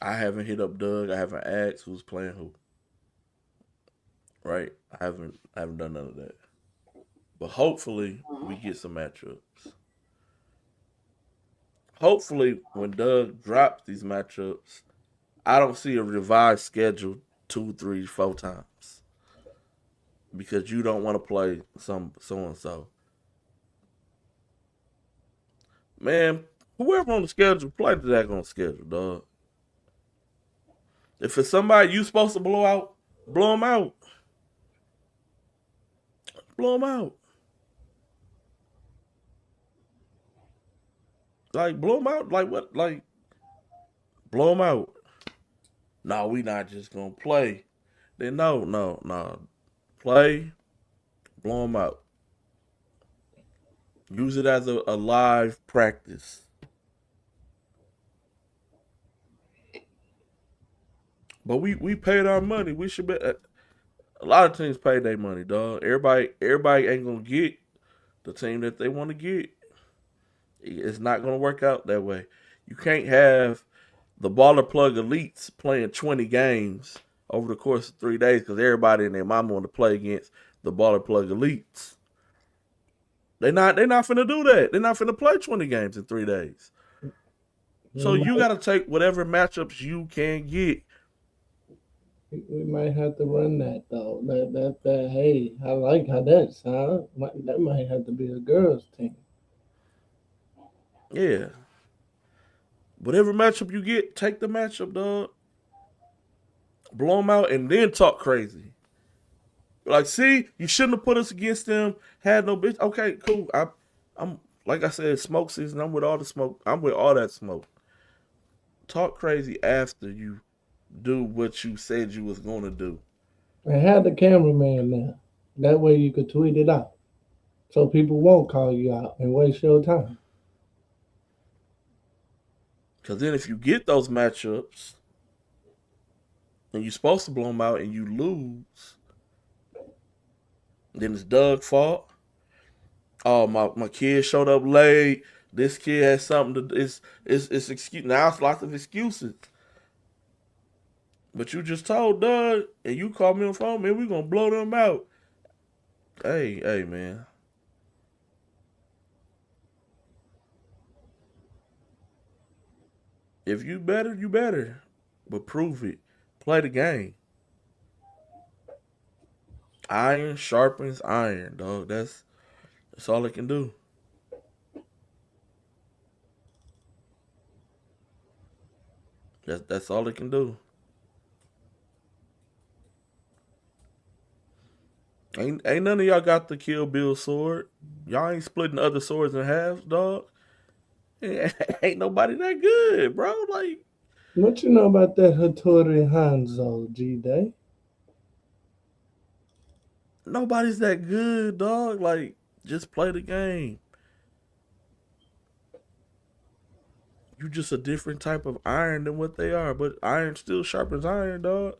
I haven't hit up Doug. I haven't asked who's playing who. Right? I haven't done none of that. But hopefully we get some matchups. hopefully when Doug drops these matchups, I don't see a revised schedule 2, 3, 4 times because you don't want to play some so and so. Man, whoever on the schedule, play the daggone schedule, dog. If it's somebody you supposed to blow out, blow them out. Blow them out. Like, blow them out. Like, what? Like, blow them out. No, we not just going to play. Then, no. Play, blow them out. Use it as a live practice. But we paid our money. We should be. A lot of teams pay their money, dog. Everybody ain't gonna get the team that they want to get. It's not gonna work out that way. You can't have the baller plug elites playing 20 games over the course of 3 days because everybody and their mama want to play against the baller plug elites. They're not finna do that. They're not finna play 20 games in 3 days. So you got to take whatever matchups you can get. We might have to run that though. That hey, I like how that sounds. That might have to be a girls' team. Yeah. Whatever matchup you get, take the matchup, dog. Blow them out and then talk crazy. Like, see, you shouldn't have put us against them. Had no bitch. Okay, cool. I'm like I said, smoke season. I'm with all the smoke. I'm with all that smoke. Talk crazy after you do what you said you was gonna do. And have the cameraman now. That way you could tweet it out. So people won't call you out and waste your time. Because then if you get those matchups and you're supposed to blow them out and you lose, then it's Doug's fault. Oh, my kid showed up late. This kid has something to. It's excuse. Now it's lots of excuses. But you just told Doug, and you called me on the phone, man, we gonna blow them out. Hey, man. If you better, you better. But prove it. Play the game. Iron sharpens iron, dog. That's all it can do. That's all it can do. Ain't none of y'all got the Kill Bill sword. Y'all ain't splitting the other swords in half, dog. Ain't nobody that good, bro. Like, What you know about that Hattori Hanzo, G-Day? nobody's that good, dog. Like, just play the game. You just a different type of iron than what they are, but iron still sharpens iron, dog.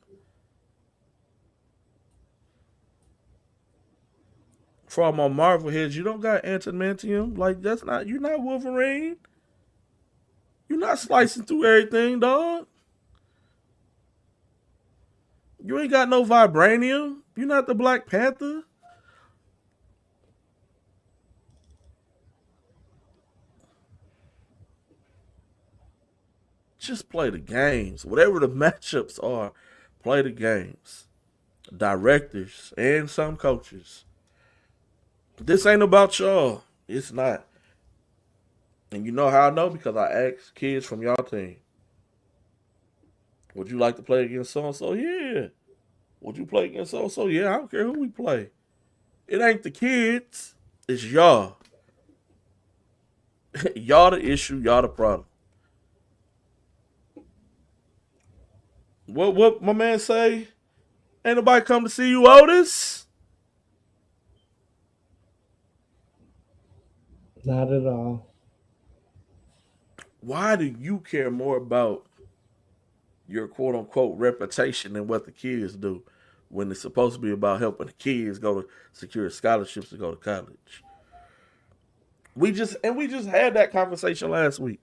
For all my Marvel heads, you don't got antimantium. Like, you're not Wolverine. You're not slicing through everything, dog. You ain't got no vibranium. You're not the Black Panther. Just play the games. Whatever the matchups are, play the games. Directors and some coaches. This ain't about y'all. It's not. And you know how I know? Because I asked kids from y'all team. Would you like to play against so-and-so? Yeah. Would you play against so-and-so? Yeah, I don't care who we play. It ain't the kids. It's y'all. Y'all the issue. Y'all the problem. What my man say? Ain't nobody come to see you, Otis? Not at all. Why do you care more about your quote unquote reputation than what the kids do when it's supposed to be about helping the kids go to secure scholarships to go to college? We just had that conversation last week.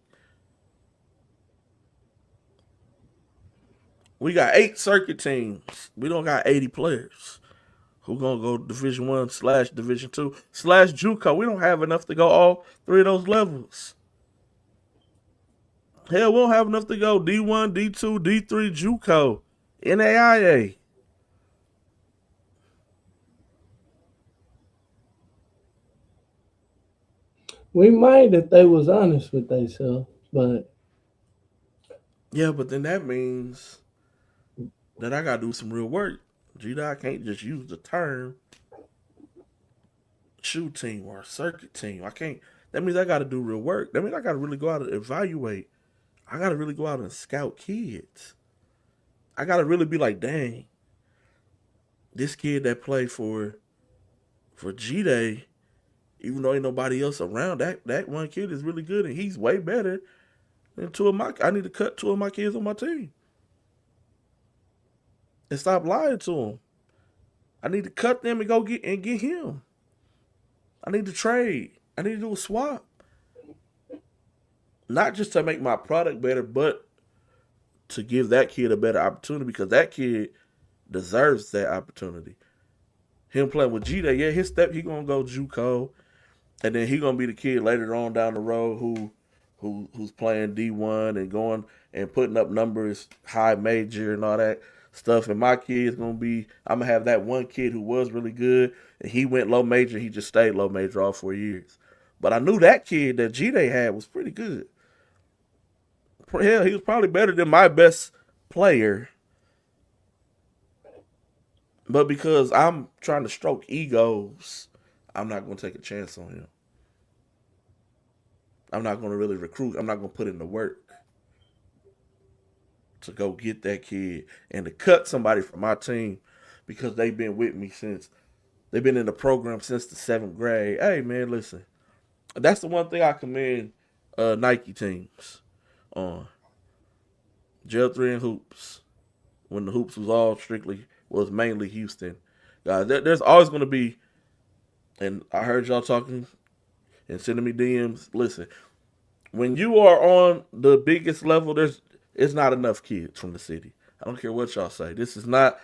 We got 8 circuit teams. We don't got 80 players. Who gonna go Division 1 / Division 2 / JUCO? We don't have enough to go all 3 of those levels. Hell, we don't have enough to go D1, D2, D3, JUCO, NAIA. We might if they was honest with themselves, but Yeah, but then that means that I gotta do some real work. I can't just use the term shoe team or circuit team. I can't. That means I gotta do real work. That means I gotta really go out and evaluate. I gotta really go out and scout kids. I gotta really be like, dang, this kid that played for G Day, even though ain't nobody else around, that one kid is really good and he's way better than two of my. I need to cut two of my kids on my team and stop lying to them. I need to cut them and go get him. I need to trade. I need to do a swap. Not just to make my product better, but to give that kid a better opportunity because that kid deserves that opportunity. Him playing with G Day, yeah, his step he gonna go JUCO, and then he gonna be the kid later on down the road who's playing D1 and going and putting up numbers high major and all that stuff. And my kid's gonna be, I'm gonna have that one kid who was really good and he went low major. He just stayed low major all 4 years. But I knew that kid that G Day had was pretty good. Hell, he was probably better than my best player. But because I'm trying to stroke egos, I'm not going to take a chance on him. I'm not going to really recruit. I'm not going to put in the work to go get that kid and to cut somebody from my team because they've been with me since, they've been in the program since the 7th grade. Hey, man, listen. That's the one thing I commend Nike teams on. Gel 3 and hoops. When the hoops was mainly Houston. Guys, there's always going to be, and I heard y'all talking and sending me DMs. Listen, when you are on the biggest level, it's not enough kids from the city. I don't care what y'all say. This is not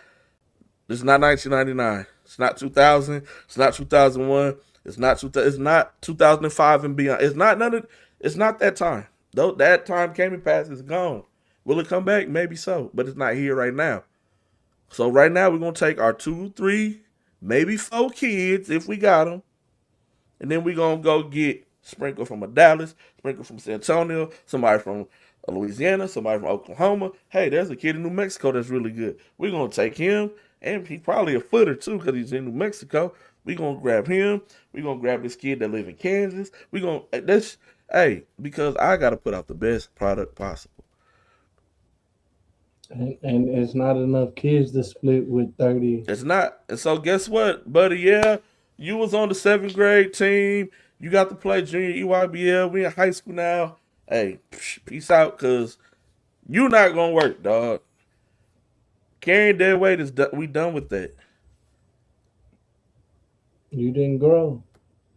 1999. It's not 2000. It's not 2001. It's not 2005 and beyond. It's not that time. Though that time came and passed, it's gone. Will it come back? Maybe so, but it's not here right now. So right now we're going to take our 2, 3, maybe 4 kids if we got them. And then we're going to go get sprinkle from a Dallas, sprinkle from San Antonio, somebody from Louisiana, somebody from Oklahoma. Hey, there's a kid in New Mexico that's really good. We're going to take him, and he's probably a footer too because he's in New Mexico. We're going to grab him. We're going to grab this kid that lives in Kansas. Because I got to put out the best product possible. and it's not enough kids to split with 30. It's not. And so guess what, buddy? Yeah, you was on the 7th grade team. You got to play junior EYBL. We in high school now. Hey, peace out, because you not going to work, dog. Carrying dead weight we done with that. You didn't grow.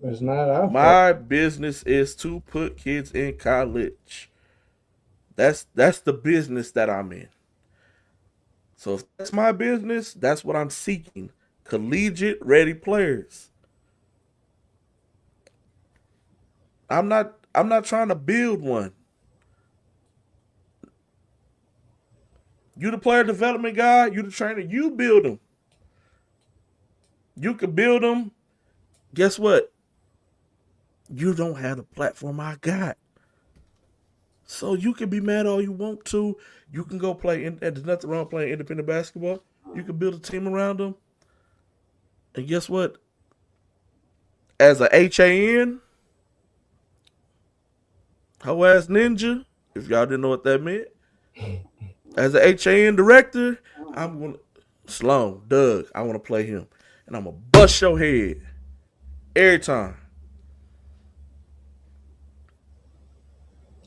It's not our fault. My business is to put kids in college. That's the business that I'm in. So if that's my business, that's what I'm seeking. Collegiate ready players. I'm not trying to build one. You the player development guy, you the trainer, you build them. You can build them. Guess what? You don't have the platform I got. So you can be mad all you want to. You can go play, and there's nothing wrong playing independent basketball. You can build a team around them. And guess what? As a HAN, hoe ass ninja, if y'all didn't know what that meant, as a HAN director, I'm going to, Sloan, Doug, I want to play him. And I'm going to bust your head every time.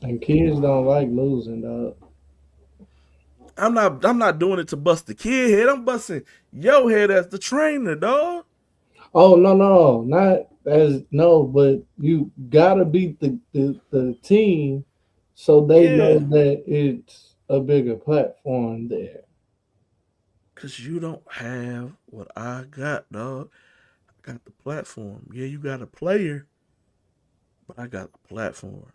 And kids don't like losing, dog. I'm not doing it to bust the kid head. I'm busting your head as the trainer, dog. Oh no, not as no, but you gotta beat the team so they know that it's a bigger platform there. Cause you don't have what I got, dog. I got the platform. Yeah, you got a player, but I got the platform.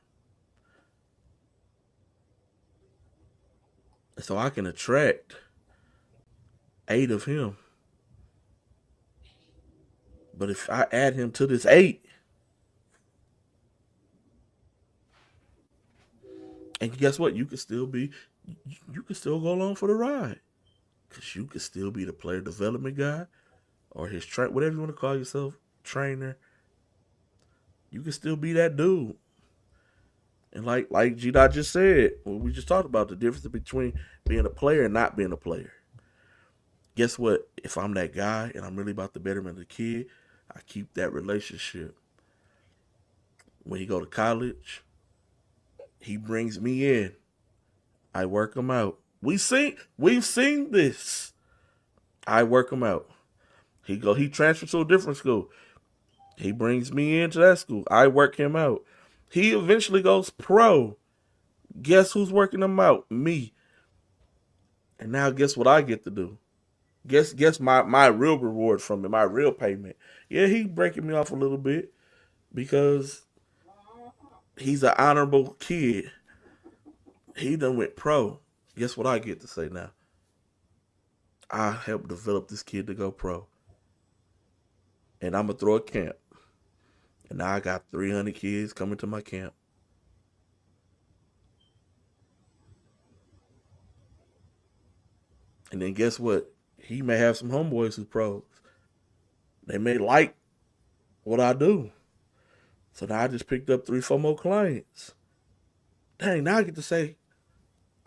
So I can attract 8 of him. But if I add him to this 8, and guess what? You can still go along for the ride. Because you could still be the player development guy or his whatever you want to call yourself, trainer. You can still be that dude. And like G Dot just said, when we just talked about the difference between being a player and not being a player. Guess what? If I'm that guy and I'm really about the betterment of the kid, I keep that relationship. When he go to college, he brings me in. I work him out. We've seen this. I work him out. He transfers to a different school. He brings me into that school. I work him out. He eventually goes pro. Guess who's working him out? Me. And now guess what I get to do? Guess my real reward from it, my real payment. Yeah, he breaking me off a little bit because he's an honorable kid. He done went pro. Guess what I get to say now? I helped develop this kid to go pro. And I'm going to throw a camp. And now I got 300 kids coming to my camp. And then guess what? He may have some homeboys who pros. They may like what I do. So now I just picked up 3-4 more clients. Dang, now I get to say,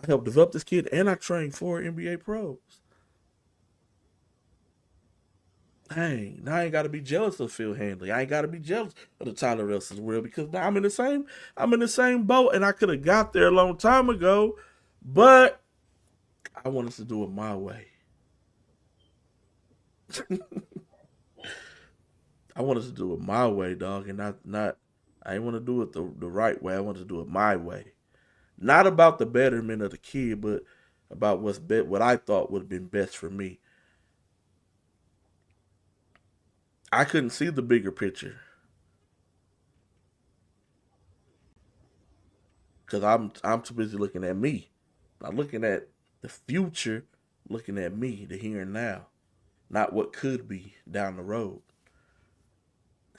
I helped develop this kid and I trained 4 NBA pros. Dang, now I ain't got to be jealous of Phil Handley. I ain't got to be jealous of the Tyler Russell's world because now I'm in the same boat and I could have got there a long time ago, but I want us to do it my way. I want us to do it my way, dog, and not. I ain't want to do it the right way. I want to do it my way. Not about the betterment of the kid, but about what I thought would have been best for me. I couldn't see the bigger picture because I'm too busy looking at me, not looking at the future, looking at me, the here and now, not what could be down the road.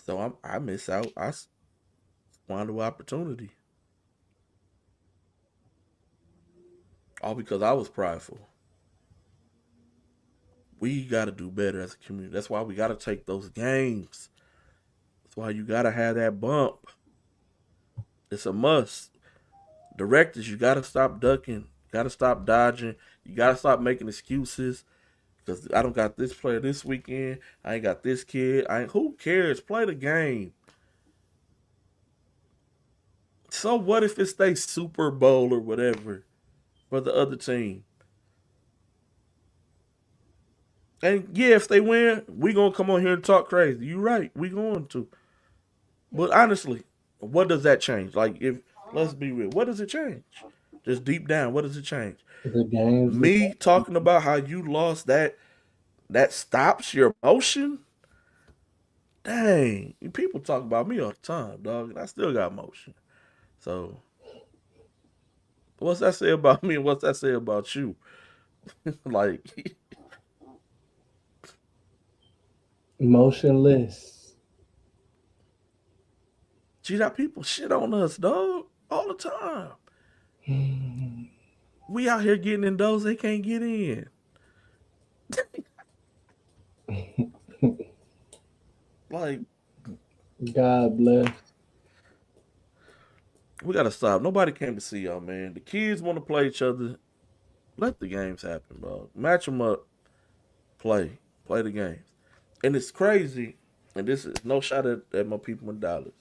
So I miss out. I squander opportunity. All because I was prideful. We got to do better as a community. That's why we got to take those games. That's why you got to have that bump. It's a must. Directors, you got to stop ducking. You got to stop dodging. You got to stop making excuses. Because I don't got this player this weekend. I ain't got this kid. Who cares? Play the game. So what if it's their Super Bowl or whatever for the other team? And yeah, if they win, we gonna come on here and talk crazy. You right, we going to. But honestly, what does that change? Like, if let's be real, what does it change? Just deep down, what does it change? The games. Me talking about how you lost that stops your motion. Dang, people talk about me all the time, dog, and I still got motion. So, what's that say about me, and what's that say about you? Like. Motionless. Gee, that people shit on us, dog, all the time. We out here getting in those they can't get in. Like, God bless. we gotta stop. Nobody came to see y'all, man. The kids want to play each other. Let the games happen, bro. Match them up. Play the games. And it's crazy. And this is no shot at my people in Dallas.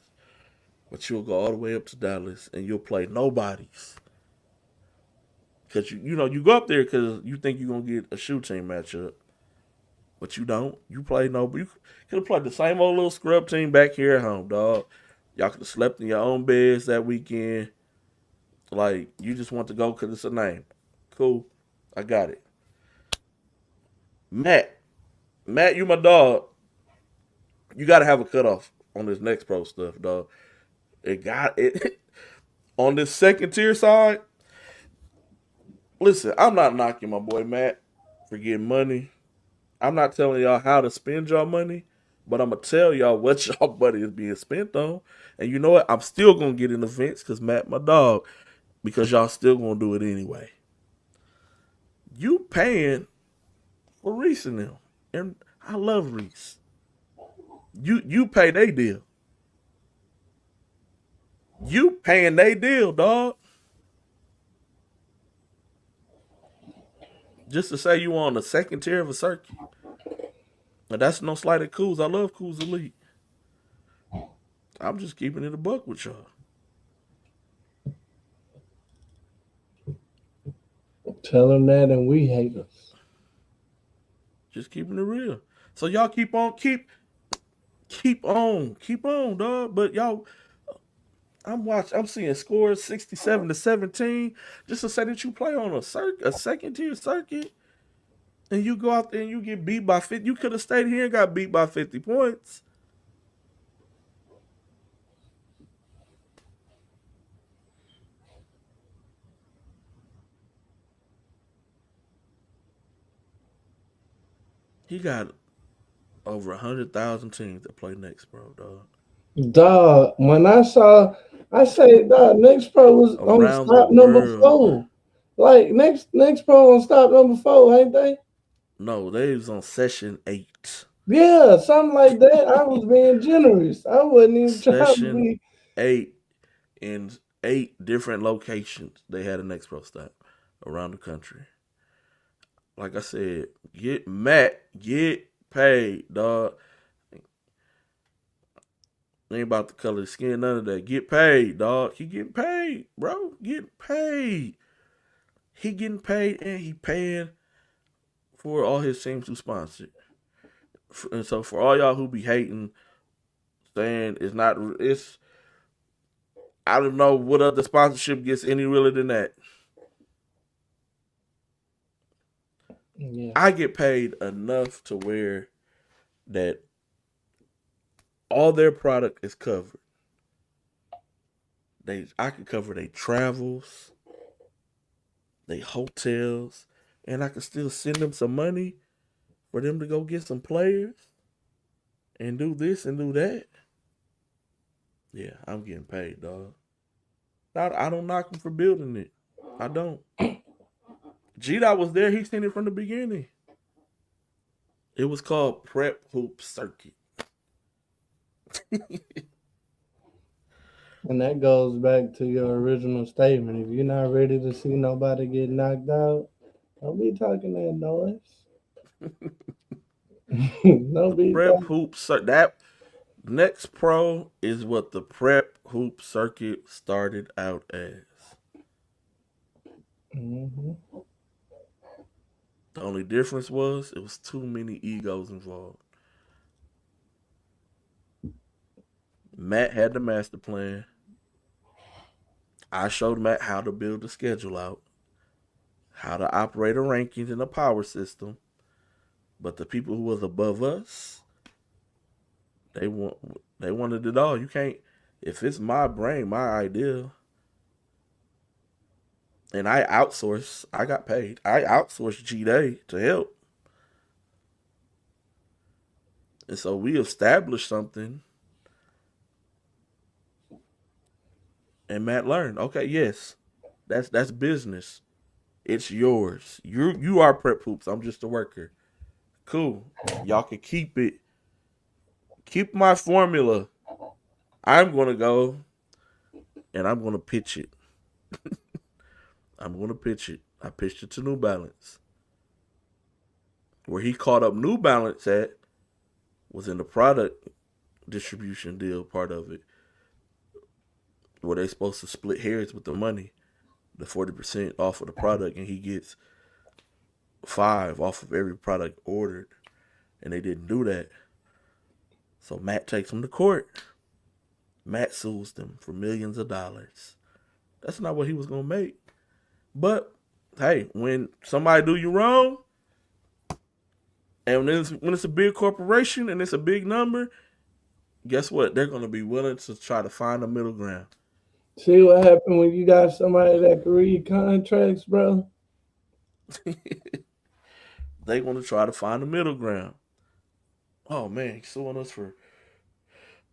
But you'll go all the way up to Dallas and you'll play nobodies. Because you go up there because you think you're going to get a shoe team matchup. But you don't. You play nobody. You could have played the same old little scrub team back here at home, dog. Y'all could have slept in your own beds that weekend. Like, you just want to go because it's a name. Cool. I got it. Matt, you my dog. You got to have a cutoff on this next pro stuff, dog. It got it. On this second tier side, Listen, I'm not knocking my boy Matt for getting money. I'm not telling y'all how to spend y'all money, but I'm gonna tell y'all what y'all money is being spent on. And you know what? I'm still gonna get in the fence because Matt, my dog, because y'all still gonna do it anyway. You paying for Reese and them, and I love Reese. You pay they deal. You paying they deal, dog. Just to say you on the second tier of a circuit. And that's no slight at Coos. I love Coos Elite. I'm just keeping it a buck with y'all. Tell them that, and we hate us. Just keeping it real. So y'all keep on, dog. But y'all, I'm seeing scores 67-17. Just to say that you play on a second tier circuit, and you go out there and you get beat by 50. You could have stayed here and got beat by 50 points. He got over 100,000 teams that play next, bro, dog. Dog, when I said, dog, Next Pro was on Around stop the number world, 4. man. Like, Next Pro on stop number 4, ain't they? No, they was on session 8. Yeah, something like that. I was being generous. I wasn't even trying to Session be. 8 in 8 different locations. They had a Next Pro stop around the country. Like I said, get paid, dog. Ain't about the color of the skin, none of that. Get paid, dog. He getting paid, bro. Getting paid. He getting paid and he paying for all his teams who sponsored. And so for all y'all who be hating, saying I don't know what other sponsorship gets any realer than that. Yeah. I get paid enough to where that all their product is covered. I can cover their travels, their hotels, and I can still send them some money for them to go get some players and do this and do that. Yeah, I'm getting paid, dog. I don't knock him for building it. I don't. G-Dot was there. He seen it from the beginning. It was called Prep Hoop Circuit. And that goes back to your original statement. If you're not ready to see nobody get knocked out, don't be talking that noise. Don't be Prep talking. Hoop Circuit. That Next Pro is what the Prep Hoop Circuit started out as. Mm-hmm. The only difference was it was too many egos involved. Matt had the master plan. I showed Matt how to build the schedule out, how to operate a rankings and a power system. But the people who was above us, they wanted it all. You can't, if it's my brain, my idea, and I outsource, I got paid. I outsourced G-Day to help. And so we established something. And Matt learned, okay, yes, that's business. It's yours. You are Prep Hoops. I'm just a worker. Cool. Y'all can keep it. Keep my formula. I'm gonna go and I'm gonna pitch it. I'm gonna pitch it. I pitched it to New Balance. Where he caught up New Balance at was in the product distribution deal part of it. Where they supposed to split hairs with the money. The 40% off of the product, and he gets 5 off of every product ordered. And they didn't do that. So Matt takes him to court. Matt sues them for millions of dollars. That's not what he was going to make. But, hey, when somebody do you wrong, and when it's a big corporation and it's a big number, guess what? They're going to be willing to try to find a middle ground. See what happened when you got somebody that can read contracts, bro? They want to try to find the middle ground. Oh man, he's suing us for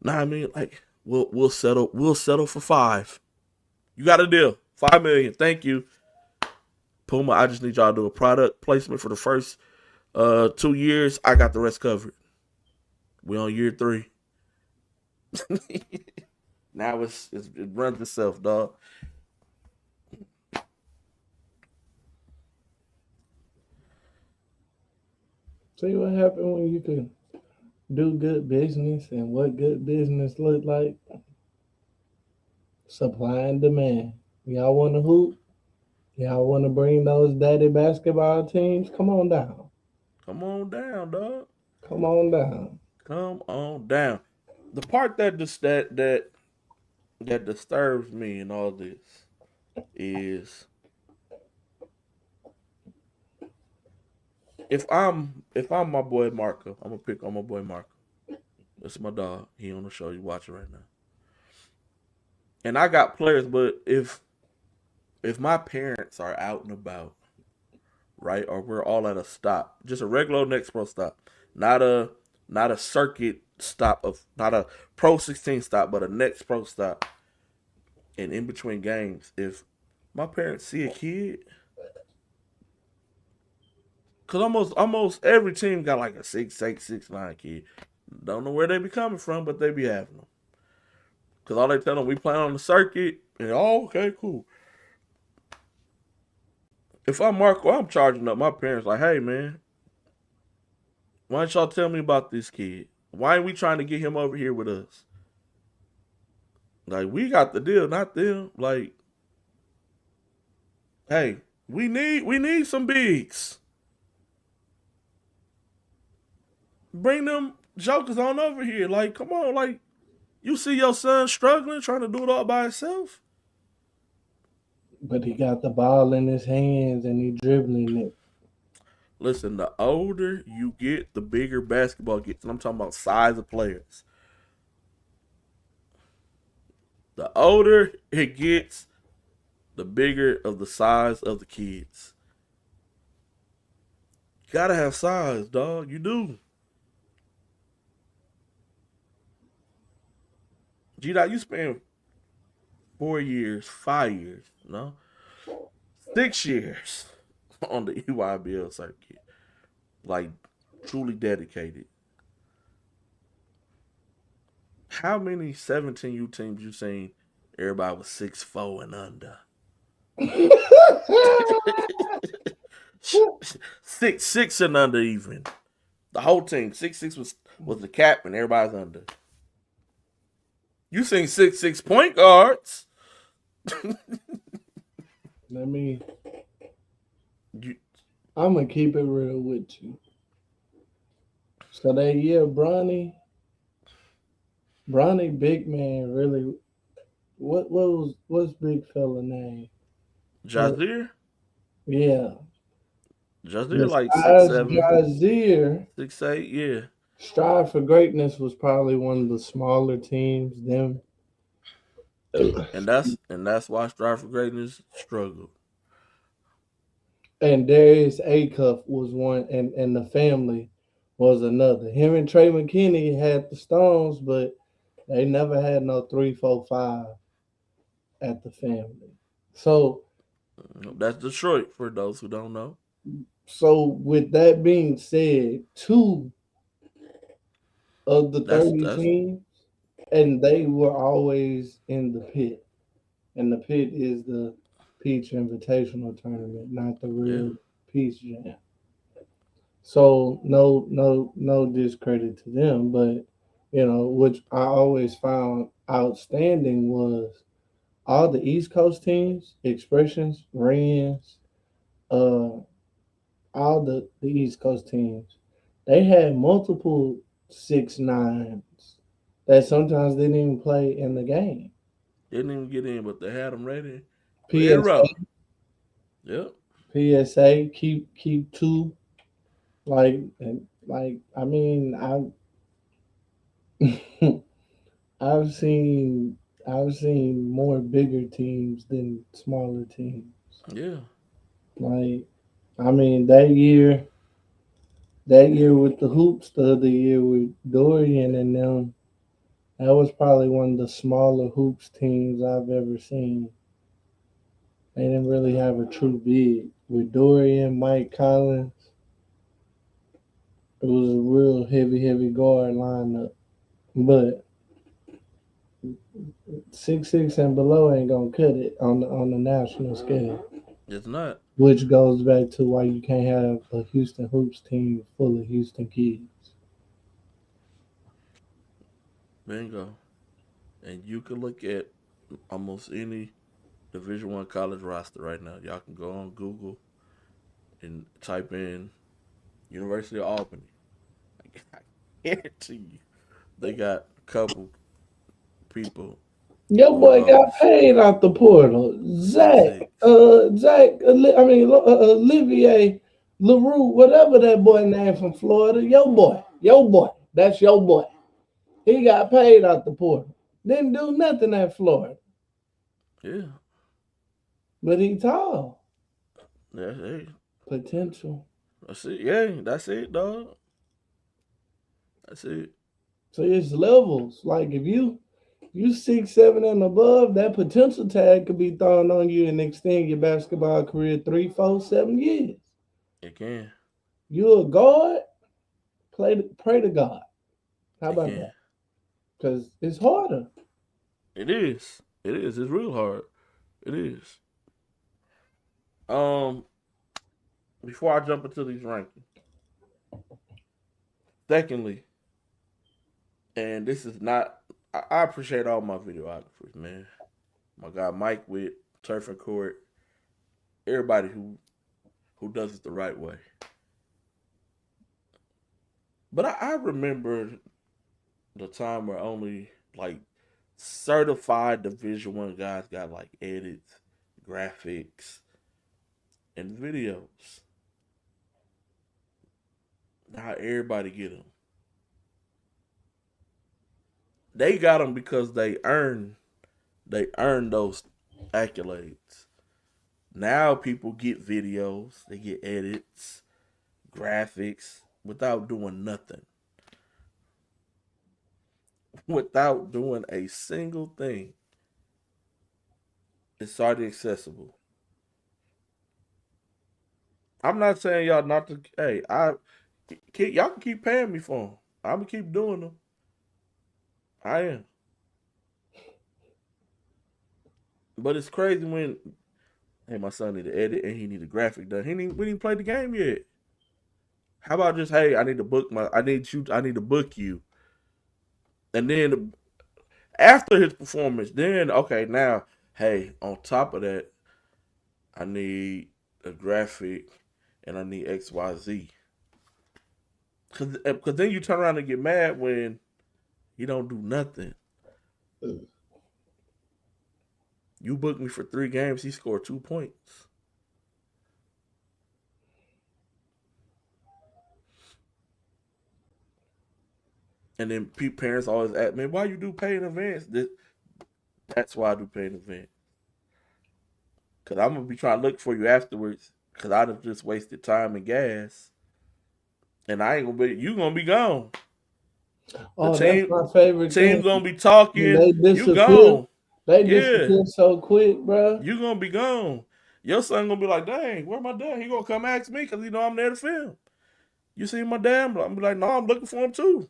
9 million. Like we'll settle for 5. You got a deal. 5 million. Thank you. Puma, I just need y'all to do a product placement for the first 2 years. I got the rest covered. We on year 3. Now it runs itself, dog. See what happened when you could do good business, and what good business look like? Supply and demand. Y'all want to hoop? Y'all want to bring those daddy basketball teams? Come on down. Come on down, dog. Come on down. Come on down. The part that disturbs me in all this is if I'm my boy Marco, I'm gonna pick on my boy Marco. That's my dog. He on the show. You watching right now. And I got players, but if my parents are out and about, right, or we're all at a stop, just a regular next pro stop, not a circuit stop not a pro 16 stop, but a next pro stop, and in between games, if my parents see a kid, cause almost every team got like a 6'8", 6'9" kid. Don't know where they be coming from, but they be having them. Cause all they tell them, we playing on the circuit, and okay, cool. If I'm Marco, I'm charging up my parents like, hey man, why don't y'all tell me about this kid? Why ain't we trying to get him over here with us? Like, we got the deal, not them. Like, hey, we need some bigs. Bring them jokers on over here. Like, come on, like, you see your son struggling, trying to do it all by himself? But he got the ball in his hands and he dribbling it. Listen, the older you get, the bigger basketball gets. And I'm talking about size of players. The older it gets, the bigger of the size of the kids. You gotta have size, dog. You do. G-Dot, you spend 4 years, 5 years, no? 6 years on the EYBL circuit. Like, truly dedicated. How many 17U teams you seen everybody was 6'4" and under? 6'6" and under even. The whole team. 6'6" was the cap and everybody's under. You seen 6'6" point guards. Let me. You, I'm gonna keep it real with you. So that year, Bronny big man really. What's big fella name? Jazier? Yeah, Jazier like besides 6'7", Jazier, 6'8", yeah. Strive for Greatness was probably one of the smaller teams. Them. And that's why Strive for Greatness struggled. And Darius Acuff was one, and the family was another. Him and Trey McKinney had the Stones, but they never had no 3-4-5 at the family. So That's Detroit for those who don't know. with that being said, 2 of the That's 30 that's teams, and they were always in the pit. And the pit is the Peach Invitational Tournament, not the yeah. real Peach Jam. So no discredit to them, but which I always found outstanding was all the East Coast teams, Expressions, Rams, uh, all the East Coast teams, they had multiple 6'9s that sometimes didn't even play in the game. Didn't even get in, but they had them ready to PSA, roll. Yep. PSA, keep 2. I mean, I've seen more bigger teams than smaller teams. Yeah. Like I mean, that year with the hoops, the other year with Dorian and them, that was probably one of the smaller hoops teams I've ever seen. They didn't really have a true big. With Dorian, Mike Collins, it was a real heavy guard lineup. But 6'6" and below ain't gonna cut it on the national scale. It's not. Which goes back to why you can't have a Houston Hoops team full of Houston kids. Bingo. And you can look at almost any Division One college roster right now. Y'all can go on Google and type in University of Albany. I guarantee you, they got a couple people Your on boy got paid out the portal. six. Olivier LaRue, whatever that boy name from Florida, your boy, that's your boy. He got paid out the portal. Didn't do nothing at Florida, Yeah, but he tall. that's it. Potential. That's it. Yeah, that's it, dog. That's it. So it's levels. Like if you 6'7" and above, that potential tag could be thrown on you and extend your basketball career 3, 4, 7 years. It can. You a guard, pray to God. How It about can. that? Because it's harder. It is. It is. It's real hard. It is. Um, before I jump into these rankings, secondly, and this is not. I appreciate all my videographers, man. My guy Mike with Turf and Court. Everybody who does it the right way. But I remember the time where only like certified Division One guys got like edits, graphics, and videos. Now everybody get them. They got them because they earned those accolades. Now people get videos, they get edits, graphics without doing nothing. Without doing a single thing. It's already accessible. I'm not saying y'all not to. Hey, y'all can keep paying me for them. I'm gonna keep doing them. I am. But it's crazy when hey, my son need to edit and he need a graphic done. We didn't play the game yet. How about just hey, I need to book you, and then after his performance, then okay, now hey, on top of that, I need a graphic and I need X Y Z. Cause then you turn around and get mad when you don't do nothing. You booked me for 3 games. He scored 2 points. And then parents always ask me, why you do pay in advance? That's why I do pay in advance. Because I'm going to be trying to look for you afterwards. Because I'd have just wasted time and gas. And I ain't going to be, you going to be gone. Oh, that's my favorite team thing. going to be talking. They You gone. They disappear so quick, bro. You going to be gone. Your son going to be like, dang, where my dad? He going to come ask me because he know I'm there to film. You see my dad? I'm going to be like, no, I'm looking for him too.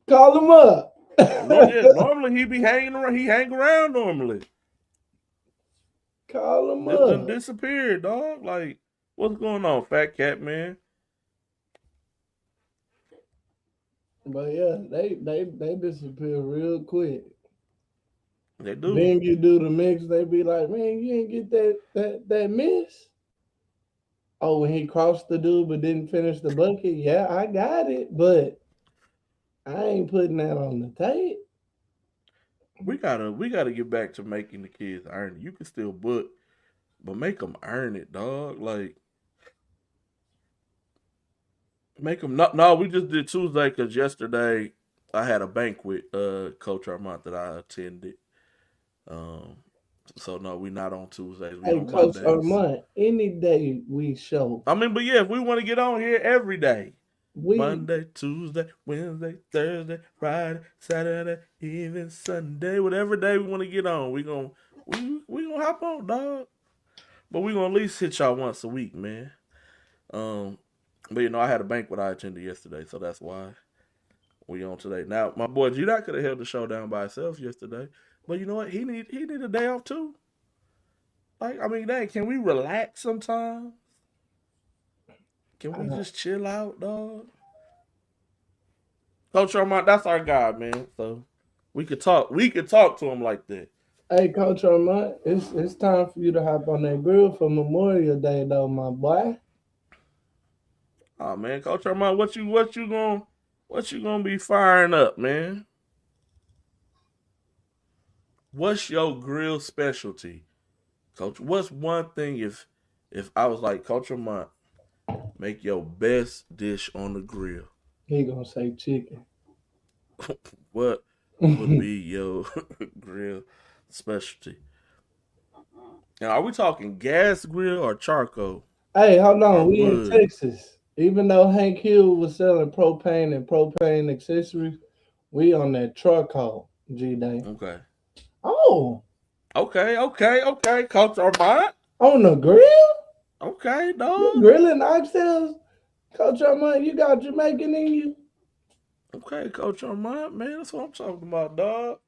Call him up. Normally he be hanging around. He hang around normally. Call him This up. done disappeared, dog. Like, what's going on, Fat Cat man? But yeah, they disappear real quick. They do. Then you do the mix, they be like, man, you ain't get that miss. Oh, when he crossed the dude but didn't finish the bucket, yeah, I got it, but I ain't putting that on the tape. We gotta get back to making the kids earn it. You can still book, but make them earn it, dog. Like, make them not. No, we just did Tuesday because yesterday I had a banquet, Coach Armand, that I attended. So no, we not on Tuesdays. We Hey, on Coach Mondays. Armand, any day we show, I mean, but yeah, if we want to get on here every day. we Monday, Tuesday, Wednesday, Thursday, Friday, Saturday, even Sunday, whatever day we want to get on, we gonna hop on, dog. But we gonna at least hit y'all once a week, man. But I had a banquet I attended yesterday, so that's why we on today. Now, my boy G-Dot could have held the show down by himself yesterday, but you know what? He need a day off too. Like, I mean, dang, can we relax sometimes? Can we just chill out, dog? Coach Armand, that's our guy, man. So we could talk. We could talk to him like that. Hey, Coach Armand, it's time for you to hop on that grill for Memorial Day, though, my boy. Oh man, Coach Armand, what you gonna be firing up, man? What's your grill specialty, Coach? What's one thing if I was like, Coach Armand, make your best dish on the grill? He gonna say chicken. What would be your grill specialty? Now, are we talking gas grill or charcoal? Hey, hold on. Or We in wood? Texas. Even though Hank Hill was selling propane and propane accessories, we on that charcoal, G-Day. Okay. Oh, Okay. Coach Armand. on the grill? Okay, You dog. grilling oxtails? Coach Armand, you got Jamaican in you? Okay, Coach Armand, man, that's what I'm talking about, dog.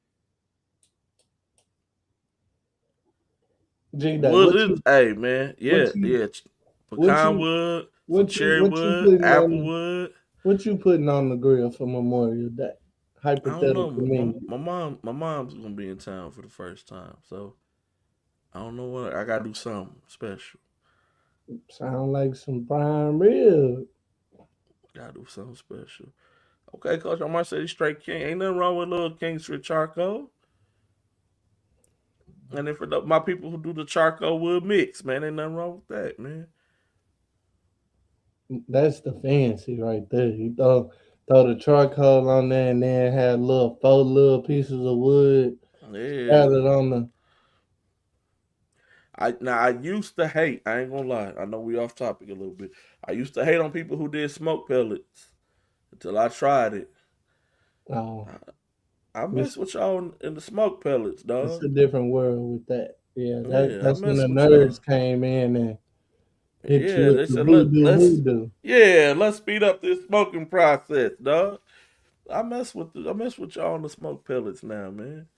G-Day, Wood is, hey, man, yeah. Pecan you- wood, some what cherry you wood, putting apple on- wood. What you putting on the grill for Memorial Day? I don't know. Hypothetical me. My mom's gonna be in town for the first time, so I don't know what I gotta do something special. Sound like some prime rib. Gotta do something special. Okay, Coach Armand said he's straight king. Ain't nothing wrong with little King Street charcoal. And then for my people who do the charcoal wood mix, man, ain't nothing wrong with that, man. That's the fancy right there. You throw the charcoal on there and then have four little pieces of wood Yeah. added on the. I used to hate. I ain't gonna lie. I know we off topic a little bit. I used to hate on people who did smoke pellets until I tried it. Oh, I mess with y'all in the smoke pellets, it's dog. a different world with that. Yeah, Yeah, that's I when mess the with nerds came in and hit Yeah, you they with the said voodoo. let's speed up this smoking process, dog. I mess with y'all on the smoke pellets now, man.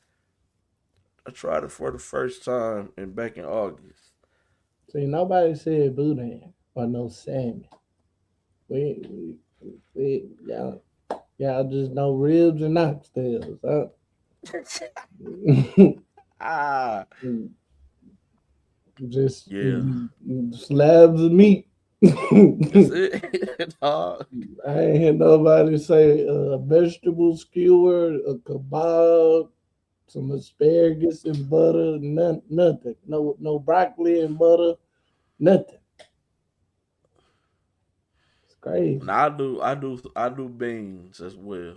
I tried it for the first time back in August. See, nobody said boudin or no salmon. We y'all just know ribs and oxtails, huh? Ah, Just yeah. slabs of meat. That's it, dog. I ain't hear nobody say a vegetable skewer, a kebab, some asparagus and butter, nothing. No broccoli and butter, nothing. It's crazy. And I do beans as well.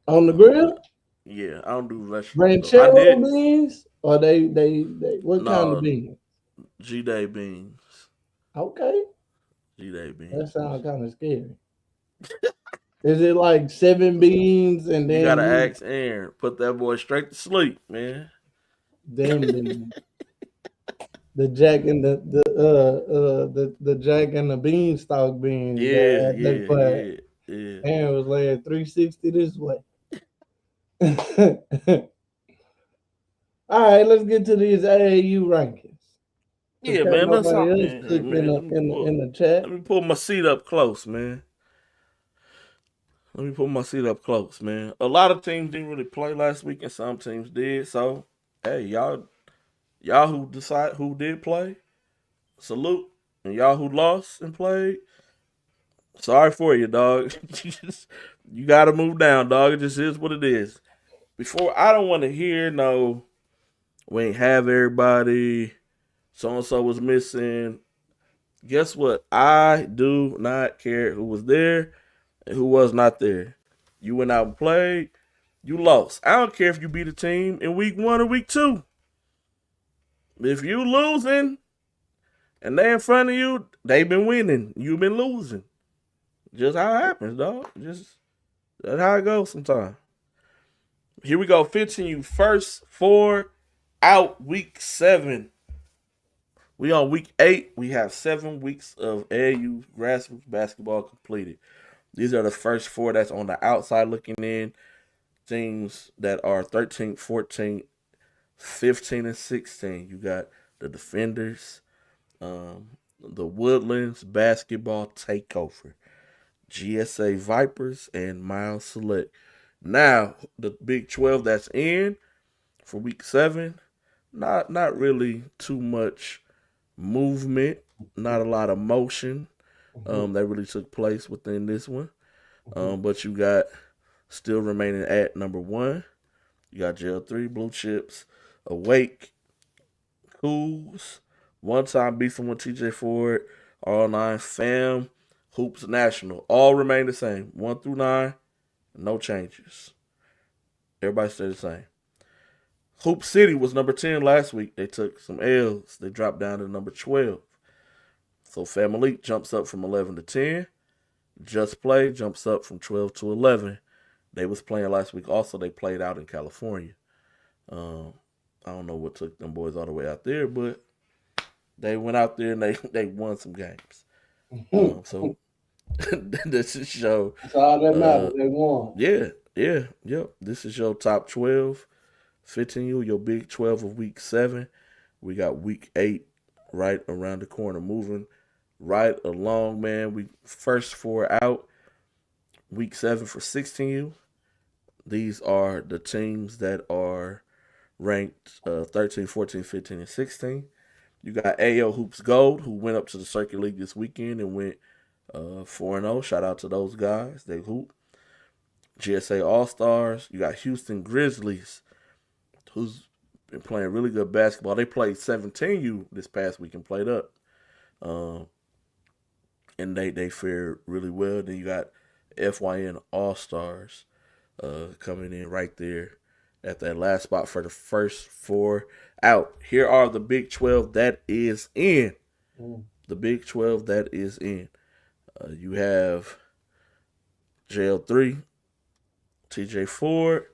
On the grill, Yeah, I don't do vegetables. Though. I ranchero did beans, or they what kind no of beans? G-Day beans. Okay, G-Day beans. that sounds kind of scary. Is it like 7 beans and then You gotta ask Aaron. Put that boy straight to sleep, man. them beans? The jack and the jack and the beanstalk beans. Yeah. Aaron was laying 360 this way. All right, let's get to these AAU rankings. Yeah, Okay, man. Let's nobody hop else in, clicked man. in the chat. Let me pull my seat up close, man. Let me put my seat up close, man. A lot of teams didn't really play last week, and some teams did. So, hey, y'all who did play, salute. And y'all who lost and played, sorry for you, dog. You got to move down, dog. It just is what it is. I don't want to hear no, we ain't have everybody. So and so was missing. Guess what? I do not care who was there and who was not there. You went out and played. You lost. I don't care if you beat a team in week 1 or week 2. If you losing and they in front of you, they been winning. You been losing. Just how it happens, dog. Just that's how it goes sometimes. Here we go. 15U first 4 out week 7. We on week 8. We have 7 weeks of AAU grassroots basketball completed. These are the first 4 that's on the outside looking in. Teams that are 13, 14, 15, and 16. You got the Defenders, the Woodlands Basketball Takeover, GSA Vipers, and Miles Select. Now, the Big 12 that's in for week 7, not really too much movement, not a lot of motion that really took place within this one. But you got still remaining at number 1. You got JL3, Blue Chips, Awake, Cools, One Time Beat Someone, TJ Ford, R9, Fam, Hoops National. All remain the same. 1 through 9, no changes. Everybody stay the same. Hoop City was number 10 last week. They took some L's. They dropped down to number 12. So Family jumps up from 11 to 10. Just Play jumps up from 12 to 11. They was playing last week. Also, they played out in California. I don't know what took them boys all the way out there, but they went out there and they won some games. So this is show. That's all that matters. They won. Yeah. This is your top 12. 15U, your Big 12 of week 7. We got week 8 right around the corner, moving right along, man. We first 4 out. Week 7 for 16U. These are the teams that are ranked 13, 14, 15, and 16. You got AO Hoops Gold, who went up to the Circuit League this weekend and went 4-0. Shout out to those guys. They hoop. GSA All-Stars. You got Houston Grizzlies, who's been playing really good basketball. They played 17U this past week and played up. And they fared really well. Then you got FYN All-Stars coming in right there at that last spot for the first 4 out. Here are the Big 12 that is in. The Big 12 that is in. You have JL3, TJ Ford,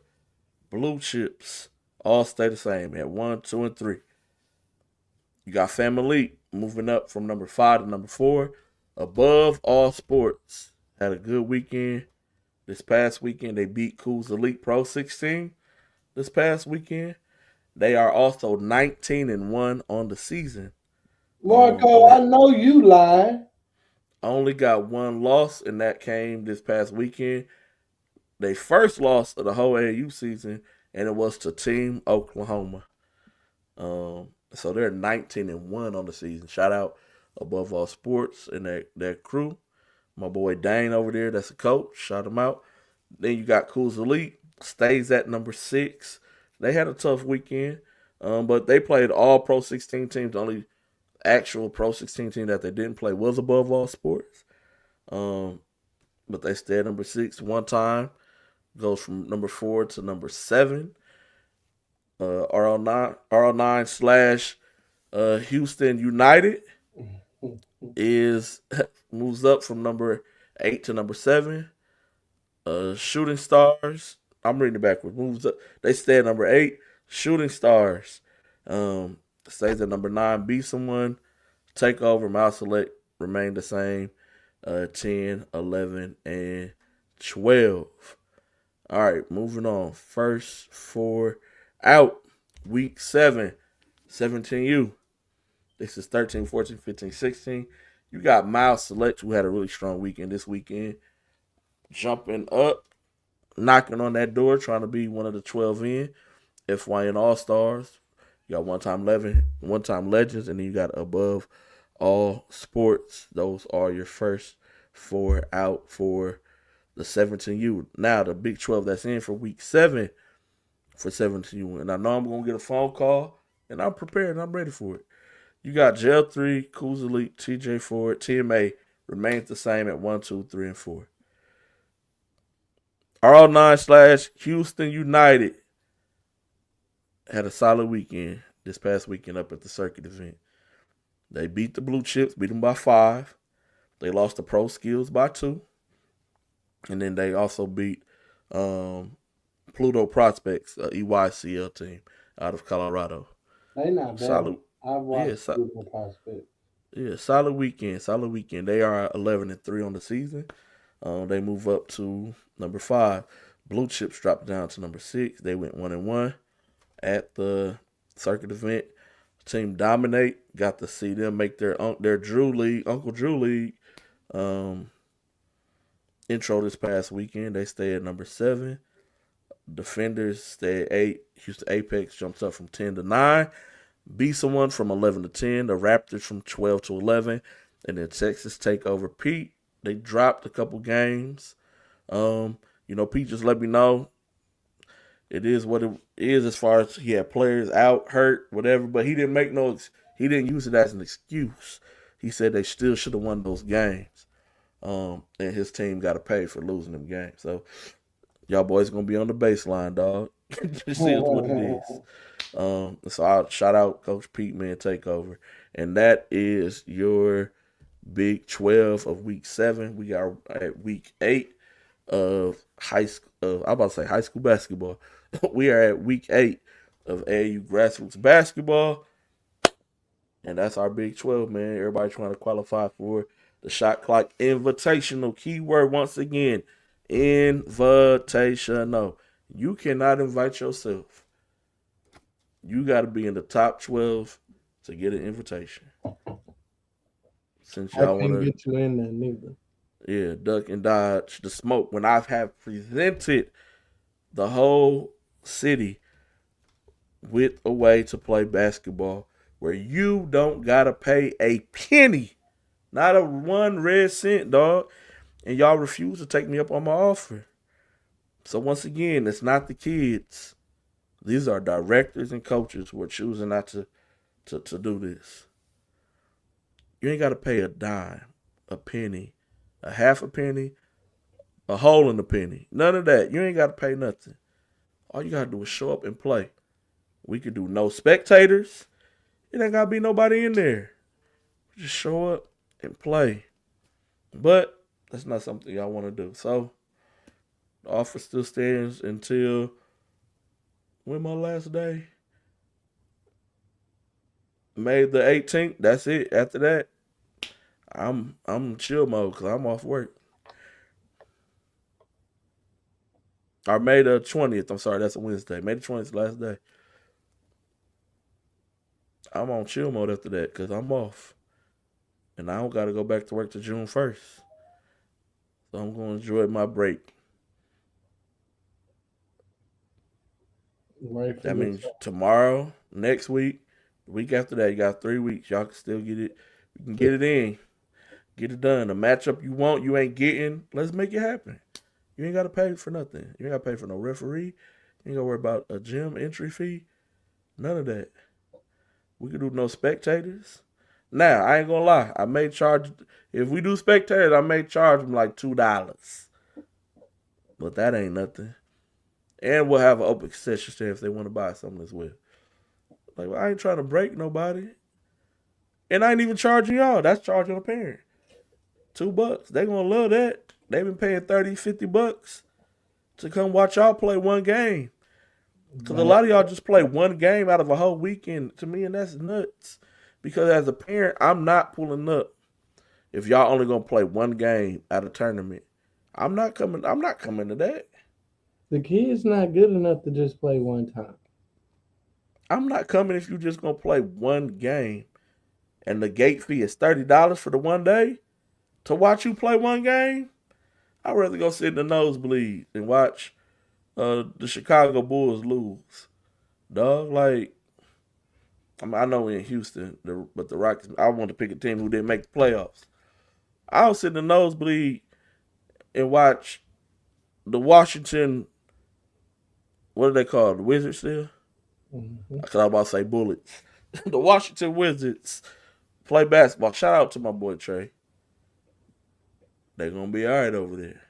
Blue Chips, all stay the same at 1, 2, and 3. You got Family moving up from number 5 to number 4. Above All Sports had a good weekend. This past weekend, they beat Cool's Elite Pro 16. This past weekend, they are also 19-1 on the season. Marco, I know you lying. Only got 1 loss, and that came this past weekend. They first loss of the whole AAU season, and it was to Team Oklahoma. So they're 19-1 on the season. Shout out Above All Sports and that crew. My boy Dane over there, that's a coach. Shout him out. Then you got Cool's Elite, stays at number 6. They had a tough weekend, but they played all Pro 16 teams. The only actual Pro 16 team that they didn't play was Above All Sports. But they stayed at number 6 one time. Goes from number 4 to number 7. RL9 slash Houston United moves up from number 8 to number 7. Shooting Stars, I'm reading it backwards, moves up. They stay at number 8. Shooting Stars stays at number 9. Be Someone, Takeover, Mouse Select remain the same. 10, 11, and 12. All right, moving on. First 4 out. Week 7, 17U. This is 13, 14, 15, 16. You got Miles Select, who had a really strong weekend this weekend. Jumping up, knocking on that door, trying to be one of the 12 in. FYN All-Stars. You got one-time legends, and then you got Above All Sports. Those are your first 4 out for the 17U. Now, the Big 12 that's in for week 7 for 17U. And I know I'm going to get a phone call, and I'm prepared and I'm ready for it. You got JL3, Cool's Elite, TJ Ford, TMA remains the same at 1, 2, 3, and 4. RL9 slash Houston United had a solid weekend. this past weekend up at the circuit event. They beat the Blue Chips, beat them by 5. They lost the Pro Skills by 2. And then they also beat Pluto Prospects, EYCL team out of Colorado. They not bad. Solid, I've watched yeah, Pluto Prospect. yeah, solid weekend. They are 11-3 on the season. They move up to number 5. Blue Chips dropped down to number 6. They went 1-1 at the circuit event. Team Dominate got to see them make their Drew League, Uncle Drew League intro this past weekend. They stay at number 7. Defenders stay at 8. Houston Apex jumps up from 10-9. Beat someone from 11-10. The Raptors from 12-11. And then Texas take over Pete. They dropped a couple games. Pete just let me know it is what it is as far as he had players out, hurt, whatever. But he didn't he didn't use it as an excuse. He said they still should have won those games. And his team got to pay for losing them games. So y'all boys gonna be on the baseline, dog. Just see what it is. So I'll shout out Coach Pete, man, take over. And that is your Big 12 of week 7. We are at week 8 of high school. I'm about to say high school basketball. We are at week 8 of AAU Grassroots basketball. And that's our Big 12, man. Everybody trying to qualify for the Shot Clock Invitational. Keyword once again, invitational. You cannot invite yourself. You got to be in the top 12 to get an invitation. Since y'all want to get you in there neither. Yeah, duck and dodge the smoke. When I have presented the whole city with a way to play basketball where you don't gotta pay a penny, not a 1 red cent, dog, and y'all refuse to take me up on my offer. So once again, it's not the kids. These are directors and coaches who are choosing not to do this. You ain't got to pay a dime, a penny, a half a penny, a hole in a penny. None of that. You ain't got to pay nothing. All you got to do is show up and play. We could do no spectators. It ain't got to be nobody in there. Just show up and play. But that's not something y'all want to do. So the offer still stands until when my last day? May the 18th. That's it. After that, I'm chill mode because I'm off work. Or May the 20th. I'm sorry, that's a Wednesday. May the 20th is the last day. I'm on chill mode after that because I'm off. And I don't got to go back to work till June 1st. So I'm going to enjoy my break. That means tomorrow, next week, the week after that, you got 3 weeks. Y'all can still get it. You can get it in. Get it done. The matchup you want, you ain't getting. Let's make it happen. You ain't got to pay for nothing. You ain't got to pay for no referee. You ain't got to worry about a gym entry fee. None of that. We can do no spectators. Now, I ain't going to lie. I may charge, if we do spectators, I may charge them like $2. But that ain't nothing. And we'll have an open concession stand if they want to buy something as well. Like, well, I ain't trying to break nobody. And I ain't even charging y'all. That's charging a parent. $2. They going to love that. They've been paying $30, $50 to come watch y'all play one game. Because a lot of y'all just play one game out of a whole weekend. To me, and that's nuts. Because as a parent, I'm not pulling up if y'all only going to play one game at a tournament. I'm not coming to that. The kid's not good enough to just play one time. I'm not coming if you just going to play one game. And the gate fee is $30 for the one day to watch you play one game. I'd rather go sit in the nosebleed and watch the Chicago Bulls lose. Dog, like, I know we're in Houston, but the Rockets, I want to pick a team who didn't make the playoffs. I'll sit in the nosebleed and watch the Washington, what do they call it, the Wizards still? Because I was about to say Bullets. The Washington Wizards play basketball. Shout out to my boy Trey. They're going to be all right over there.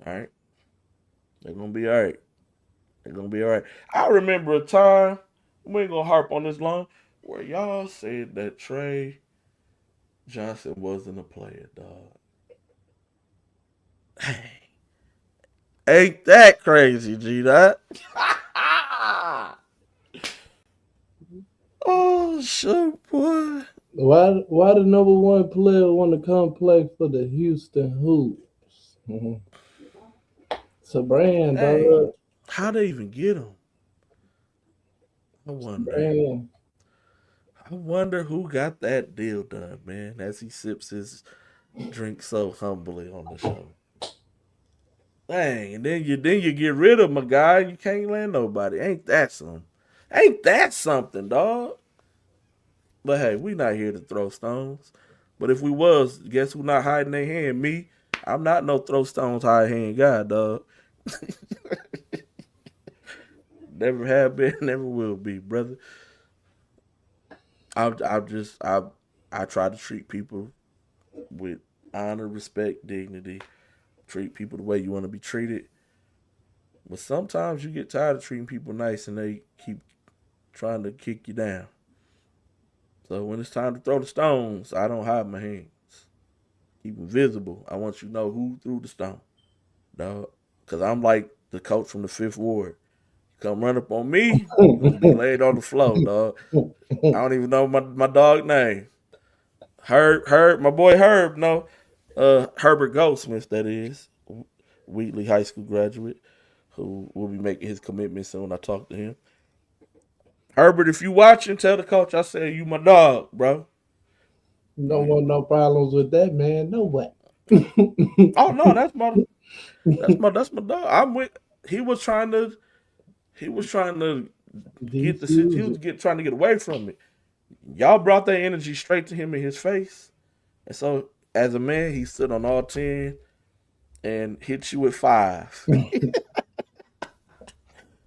All right? They're going to be all right. They're going to be all right. I remember a time we ain't gonna harp on this long. Where y'all said that Trey Johnson wasn't a player, dog. Ain't that crazy, G? That. Oh shit, boy. Why the number one player want to come play for the Houston Hoops? It's a brand, Hey, dog. how they even get him? I wonder. Brand. I wonder who got that deal done, man. As he sips his drink so humbly on the show. Dang, and then you get rid of my guy. You can't land nobody. Ain't that something? Ain't that something, dog? But hey, we not here to throw stones. But if we was, guess who not hiding their hand? Me. I'm not no throw stones hide hand guy, dog. Never have been, never will be, brother. I try to treat people with honor, respect, dignity. Treat people the way you want to be treated. But sometimes you get tired of treating people nice and they keep trying to kick you down. So when it's time to throw the stones, I don't hide my hands. Keep them visible. I want you to know who threw the stone, dog. Because I'm like the coach from the Fifth Ward. You come run up on me, you're going to be laid on the floor, dog. I don't even know my dog name. Herb, my boy Herb, no. Herbert Goldsmith, that is. Wheatley High School graduate who will be making his commitment soon. I talk to him. Herbert, if you watching, tell the coach I say you my dog, bro. Don't want no problems with that, man. No way. Oh no, that's my dog. I'm with. He was trying to get the he was trying to get away from it. Y'all brought that energy straight to him in his face, and so as a man, he stood on all 10 and hit you with 5.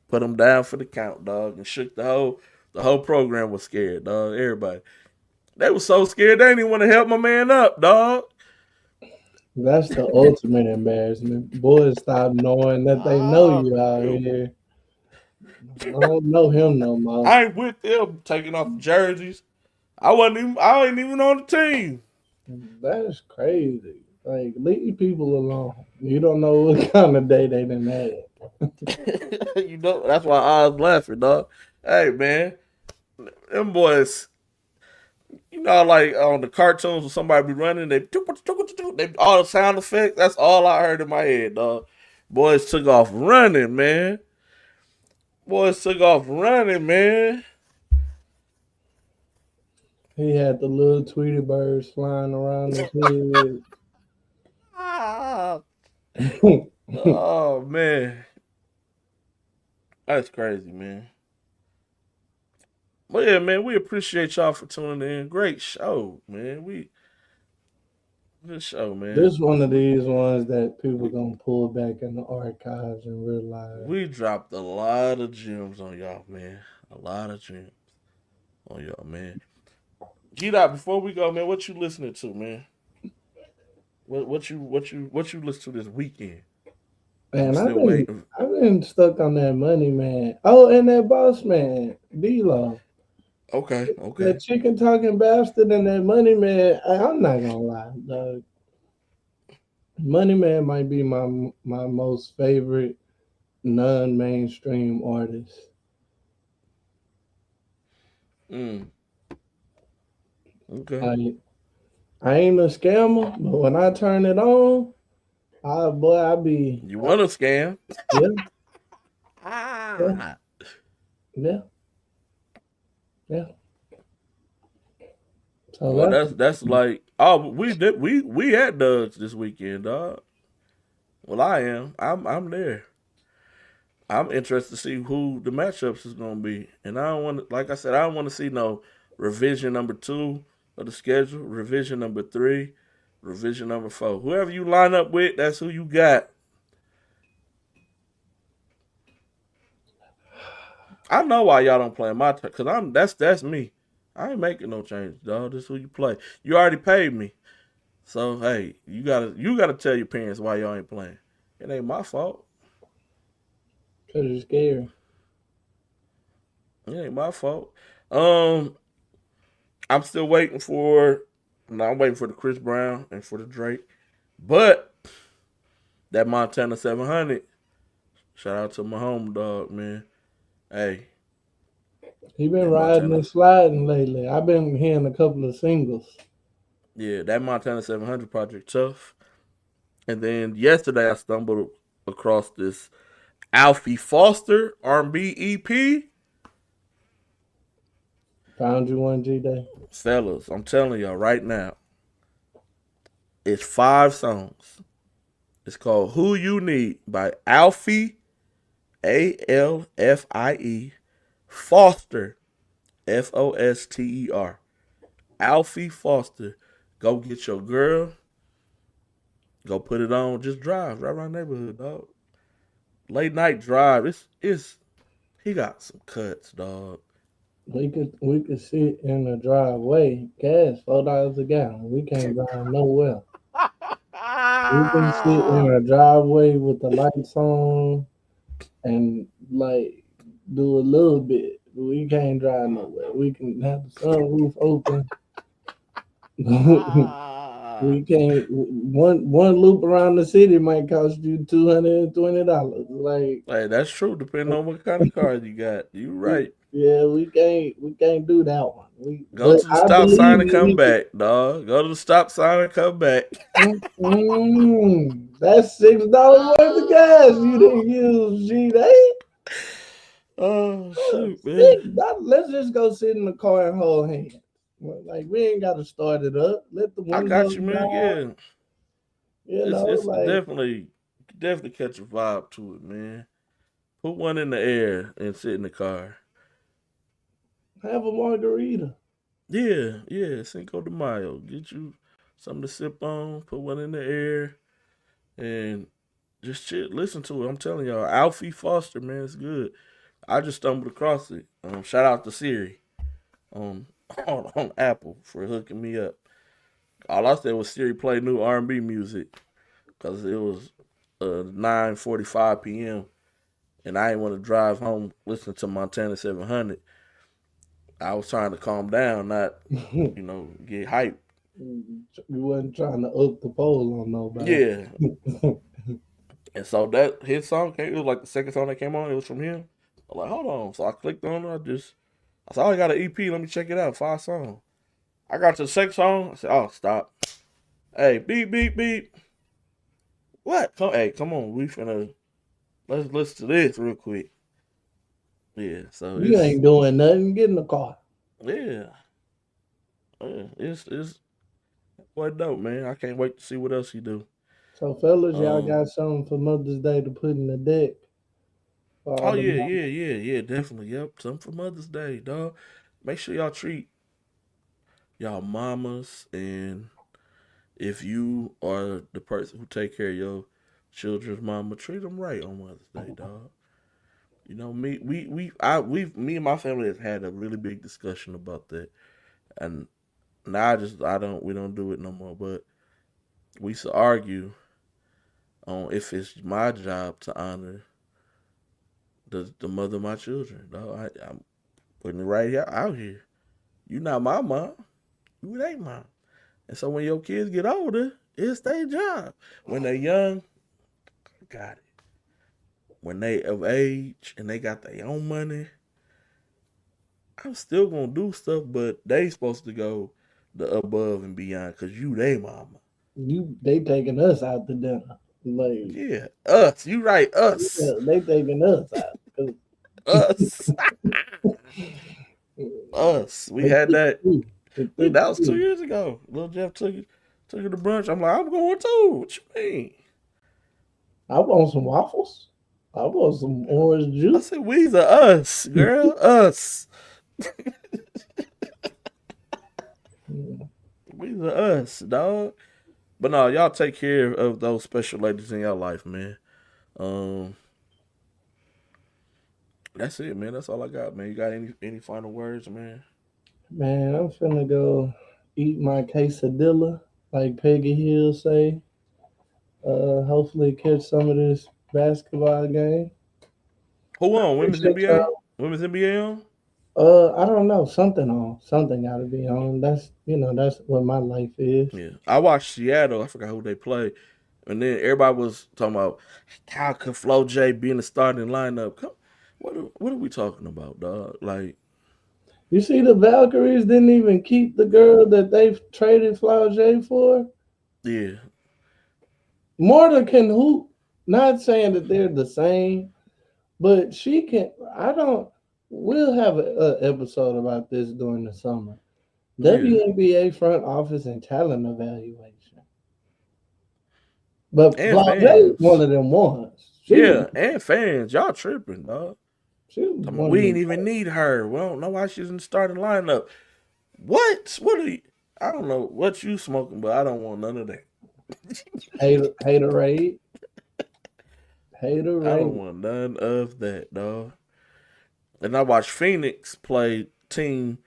Put him down for the count, dog, and shook the whole program was scared, dog. Everybody. They was so scared they didn't even want to help my man up, dog. That's the ultimate embarrassment. Boys stop knowing that they know you out here. I don't know him no more. I ain't with them taking off the jerseys. I ain't even on the team. That's crazy. Like, leave people alone. You don't know what kind of day they done had. You know, that's why I was laughing, dog. Hey man, them boys, you know, like on the cartoons when somebody be running, they all the sound effects. That's all I heard in my head, dog. Boys took off running, man. Boys took off running, man. He had the little Tweety birds flying around his head. Ah. Oh man, that's crazy, man. But yeah, man, we appreciate y'all for tuning in. Great show, man. Good show, man. This one of these ones that people gonna pull back in the archives and realize. We dropped a lot of gems on y'all, man. A lot of gems on y'all, man. G-Dot, before we go, man, what you listening to, man? What you listen to this weekend? Man, I've been stuck on that Money Man. Oh, and that Boss Man, D-Lo. Okay. That chicken talking bastard and that Money Man. I'm not gonna lie, dog. Money Man might be my most favorite non-mainstream artist. Okay. I ain't a scammer, but when I turn it on, I be. You want to scam? Yeah. Ah. Yeah. Yeah. So Well, that's like we had Doug's this weekend, dog. Well, I am. I'm there. I'm interested to see who the matchups is gonna be, and I don't want to. Like I said, I don't want to see no revision number 2 of the schedule, revision number 3, revision number 4. Whoever you line up with, that's who you got. I know why y'all don't play my turn, cause that's me. I ain't making no change, dog. This is who you play. You already paid me, so hey, you gotta tell your parents why y'all ain't playing. It ain't my fault. Cause you're scared. It ain't my fault. Um, I'm still waiting for. No, I'm waiting for the Chris Brown and for the Drake, but that Montana 700. Shout out to my home dog, man. Hey, He been that riding Montana. and sliding lately. I've been hearing a couple of singles. Yeah, that Montana 700 project tough. And then yesterday I stumbled across this Alfie Foster R&B EP. Found you one G Day. Fellas, I'm telling y'all right now, it's 5 songs. It's called Who You Need by Alfie, Alfie, Foster, Foster. Alfie Foster. Go get your girl. Go put it on. Just drive right around the neighborhood, dog. Late night drive. It's he got some cuts, dog. We could sit in the driveway. Gas $4 a gallon. We can't drive nowhere. We can sit in a driveway with the lights on and like do a little bit. We can't drive nowhere. We can have the sunroof open. We can't. One loop around the city might cost you $220. Like, Hey, that's true. Depending on what kind of car you got, you right. yeah, we can't do that one. Go But to the I stop believe sign and come we can. back, dog. Go to the stop sign and come back. That's $6 worth of gas you didn't use, G. They Oh shoot, man! $6. Let's just go sit in the car and hold hands. Well, like we ain't got to start it up. Let the I got windows you, man. down. Yeah, You it's know, it's like definitely catch a vibe to it, man. Put one in the air and sit in the car. have a margarita. Yeah, yeah. Cinco de Mayo. Get you something to sip on. Put one in the air and just chill. Listen to it. I'm telling y'all, Alfie Foster, man, it's good. I just stumbled across it. Shout out to Siri on on Apple for hooking me up. All I said was Siri play new R&B music because it was 9:45 p.m. and I didn't want to drive home listening to Montana 700. I was trying to calm down, not get hyped. You wasn't trying to up the pole on nobody. Yeah, and so that his song came. It was like the second song that came on. It was from him. I'm like, hold on. So I clicked on it. I said, oh, I got an EP. Let me check it out. 5 songs. I got to the second song. I said, oh, stop. Hey, beep, beep, beep. What? Come on. Let's listen to this real quick. Yeah, so You ain't doing nothing. Get in the car. yeah, it's quite dope, man. I can't wait to see what else he do. So, fellas, y'all Um, got something for Mother's Day to put in the deck for oh all the yeah, definitely. Yep, something for Mother's Day, dog. Make sure y'all treat y'all mamas, and if you are the person who take care of your children's mama, treat them right on Mother's Day, dog. You know, me and my family have had a really big discussion about that, and now we don't do it no more. But we used to argue on if it's my job to honor the mother of my children. Dog, I'm putting it right here out here. You not my mom. You ain't mom. And so when your kids get older, it's their job. When they're young, got it. When they of age and they got their own money, I'm still gonna do stuff, but they supposed to go the above and beyond because you they mama. they taking us out to dinner. Like, Yeah, us. You right, yeah, us, they taking us out. 'Cause us, us. We they had that. 52. They That was 52. 2 years ago. Little Jeff took her to brunch. I'm like, I'm going too. What you mean? I want some waffles. I want some orange I juice. said, we's a us, girl, us. We's a us, dog. But no, y'all take care of those special ladies in your life, man. Um, that's it, man. That's all I got, man. You got any final words, man? Man, I'm finna go eat my quesadilla, like Peggy Hill say. Hopefully catch some of this basketball game. Who on? Women's Appreciate NBA? y'all. Women's NBA on? I don't know. Something on. Something got to be on. That's what my life is. Yeah, I watched Seattle. I forgot who they played, and then everybody was talking about how could Flo J be in the starting lineup. What are we talking about, dog? Like, You see, the Valkyries didn't even keep the girl that they've traded Flau'jae for. yeah, Marta can hoop. Not saying that they're the same, but she can. I don't. We'll have an episode about this during the summer. yeah, WNBA front office and talent evaluation. But and Flau'jae one fans. of them ones. Yeah, and fans. Y'all tripping, dog. She was Talking about, one of we ain't them even need her. We don't know why she's in the starting lineup. What? What are you? I don't know what you smoking, but I don't want none of that. haterade. I don't Haterade. want none of that, dog. And I watched Phoenix play Team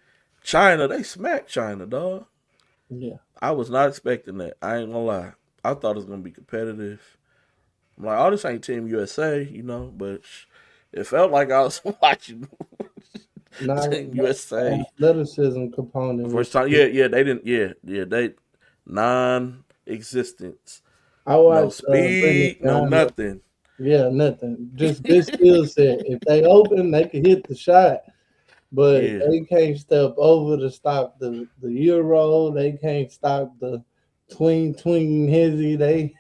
China. They smacked China, dog. Yeah. I was not expecting that. I ain't gonna lie. I thought it was gonna be competitive. I'm like, oh, this ain't Team USA, but it felt like I was watching Not Team USA. athleticism component. First time, yeah, they didn't, they non-existence, I no watched Brittany speed, no Griner. nothing. Yeah, nothing. Just this skill set. If they open, they can hit the shot, but Yeah, they can't step over to stop the euro. They can't stop the tween hizzy. They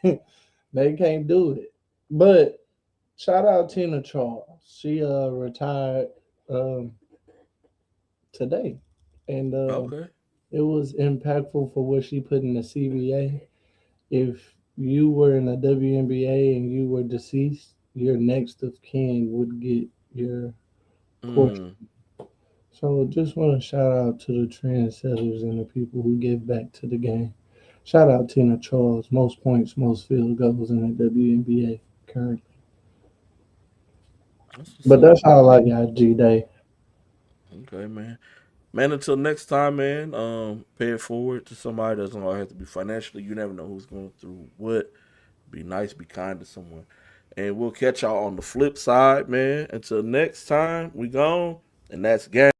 they can't do it. But shout out Tina Charles. She retired um, today, and okay. it was impactful for what she put in the CBA. If you were in the WNBA and you were deceased, your next of kin would get your portion. Mm, So just want to shout out to the trendsetters and the people who give back to the game. Shout out Tina Charles, most points, most field goals in the WNBA currently. that's what's But up. that's all I got, G Day. Okay, man. Man, until next time, man. Pay it forward to somebody. Doesn't all have to be financially. You never know who's going through what. Be nice, be kind to someone. And we'll catch y'all on the flip side, man. Until next time, we gone. And that's game.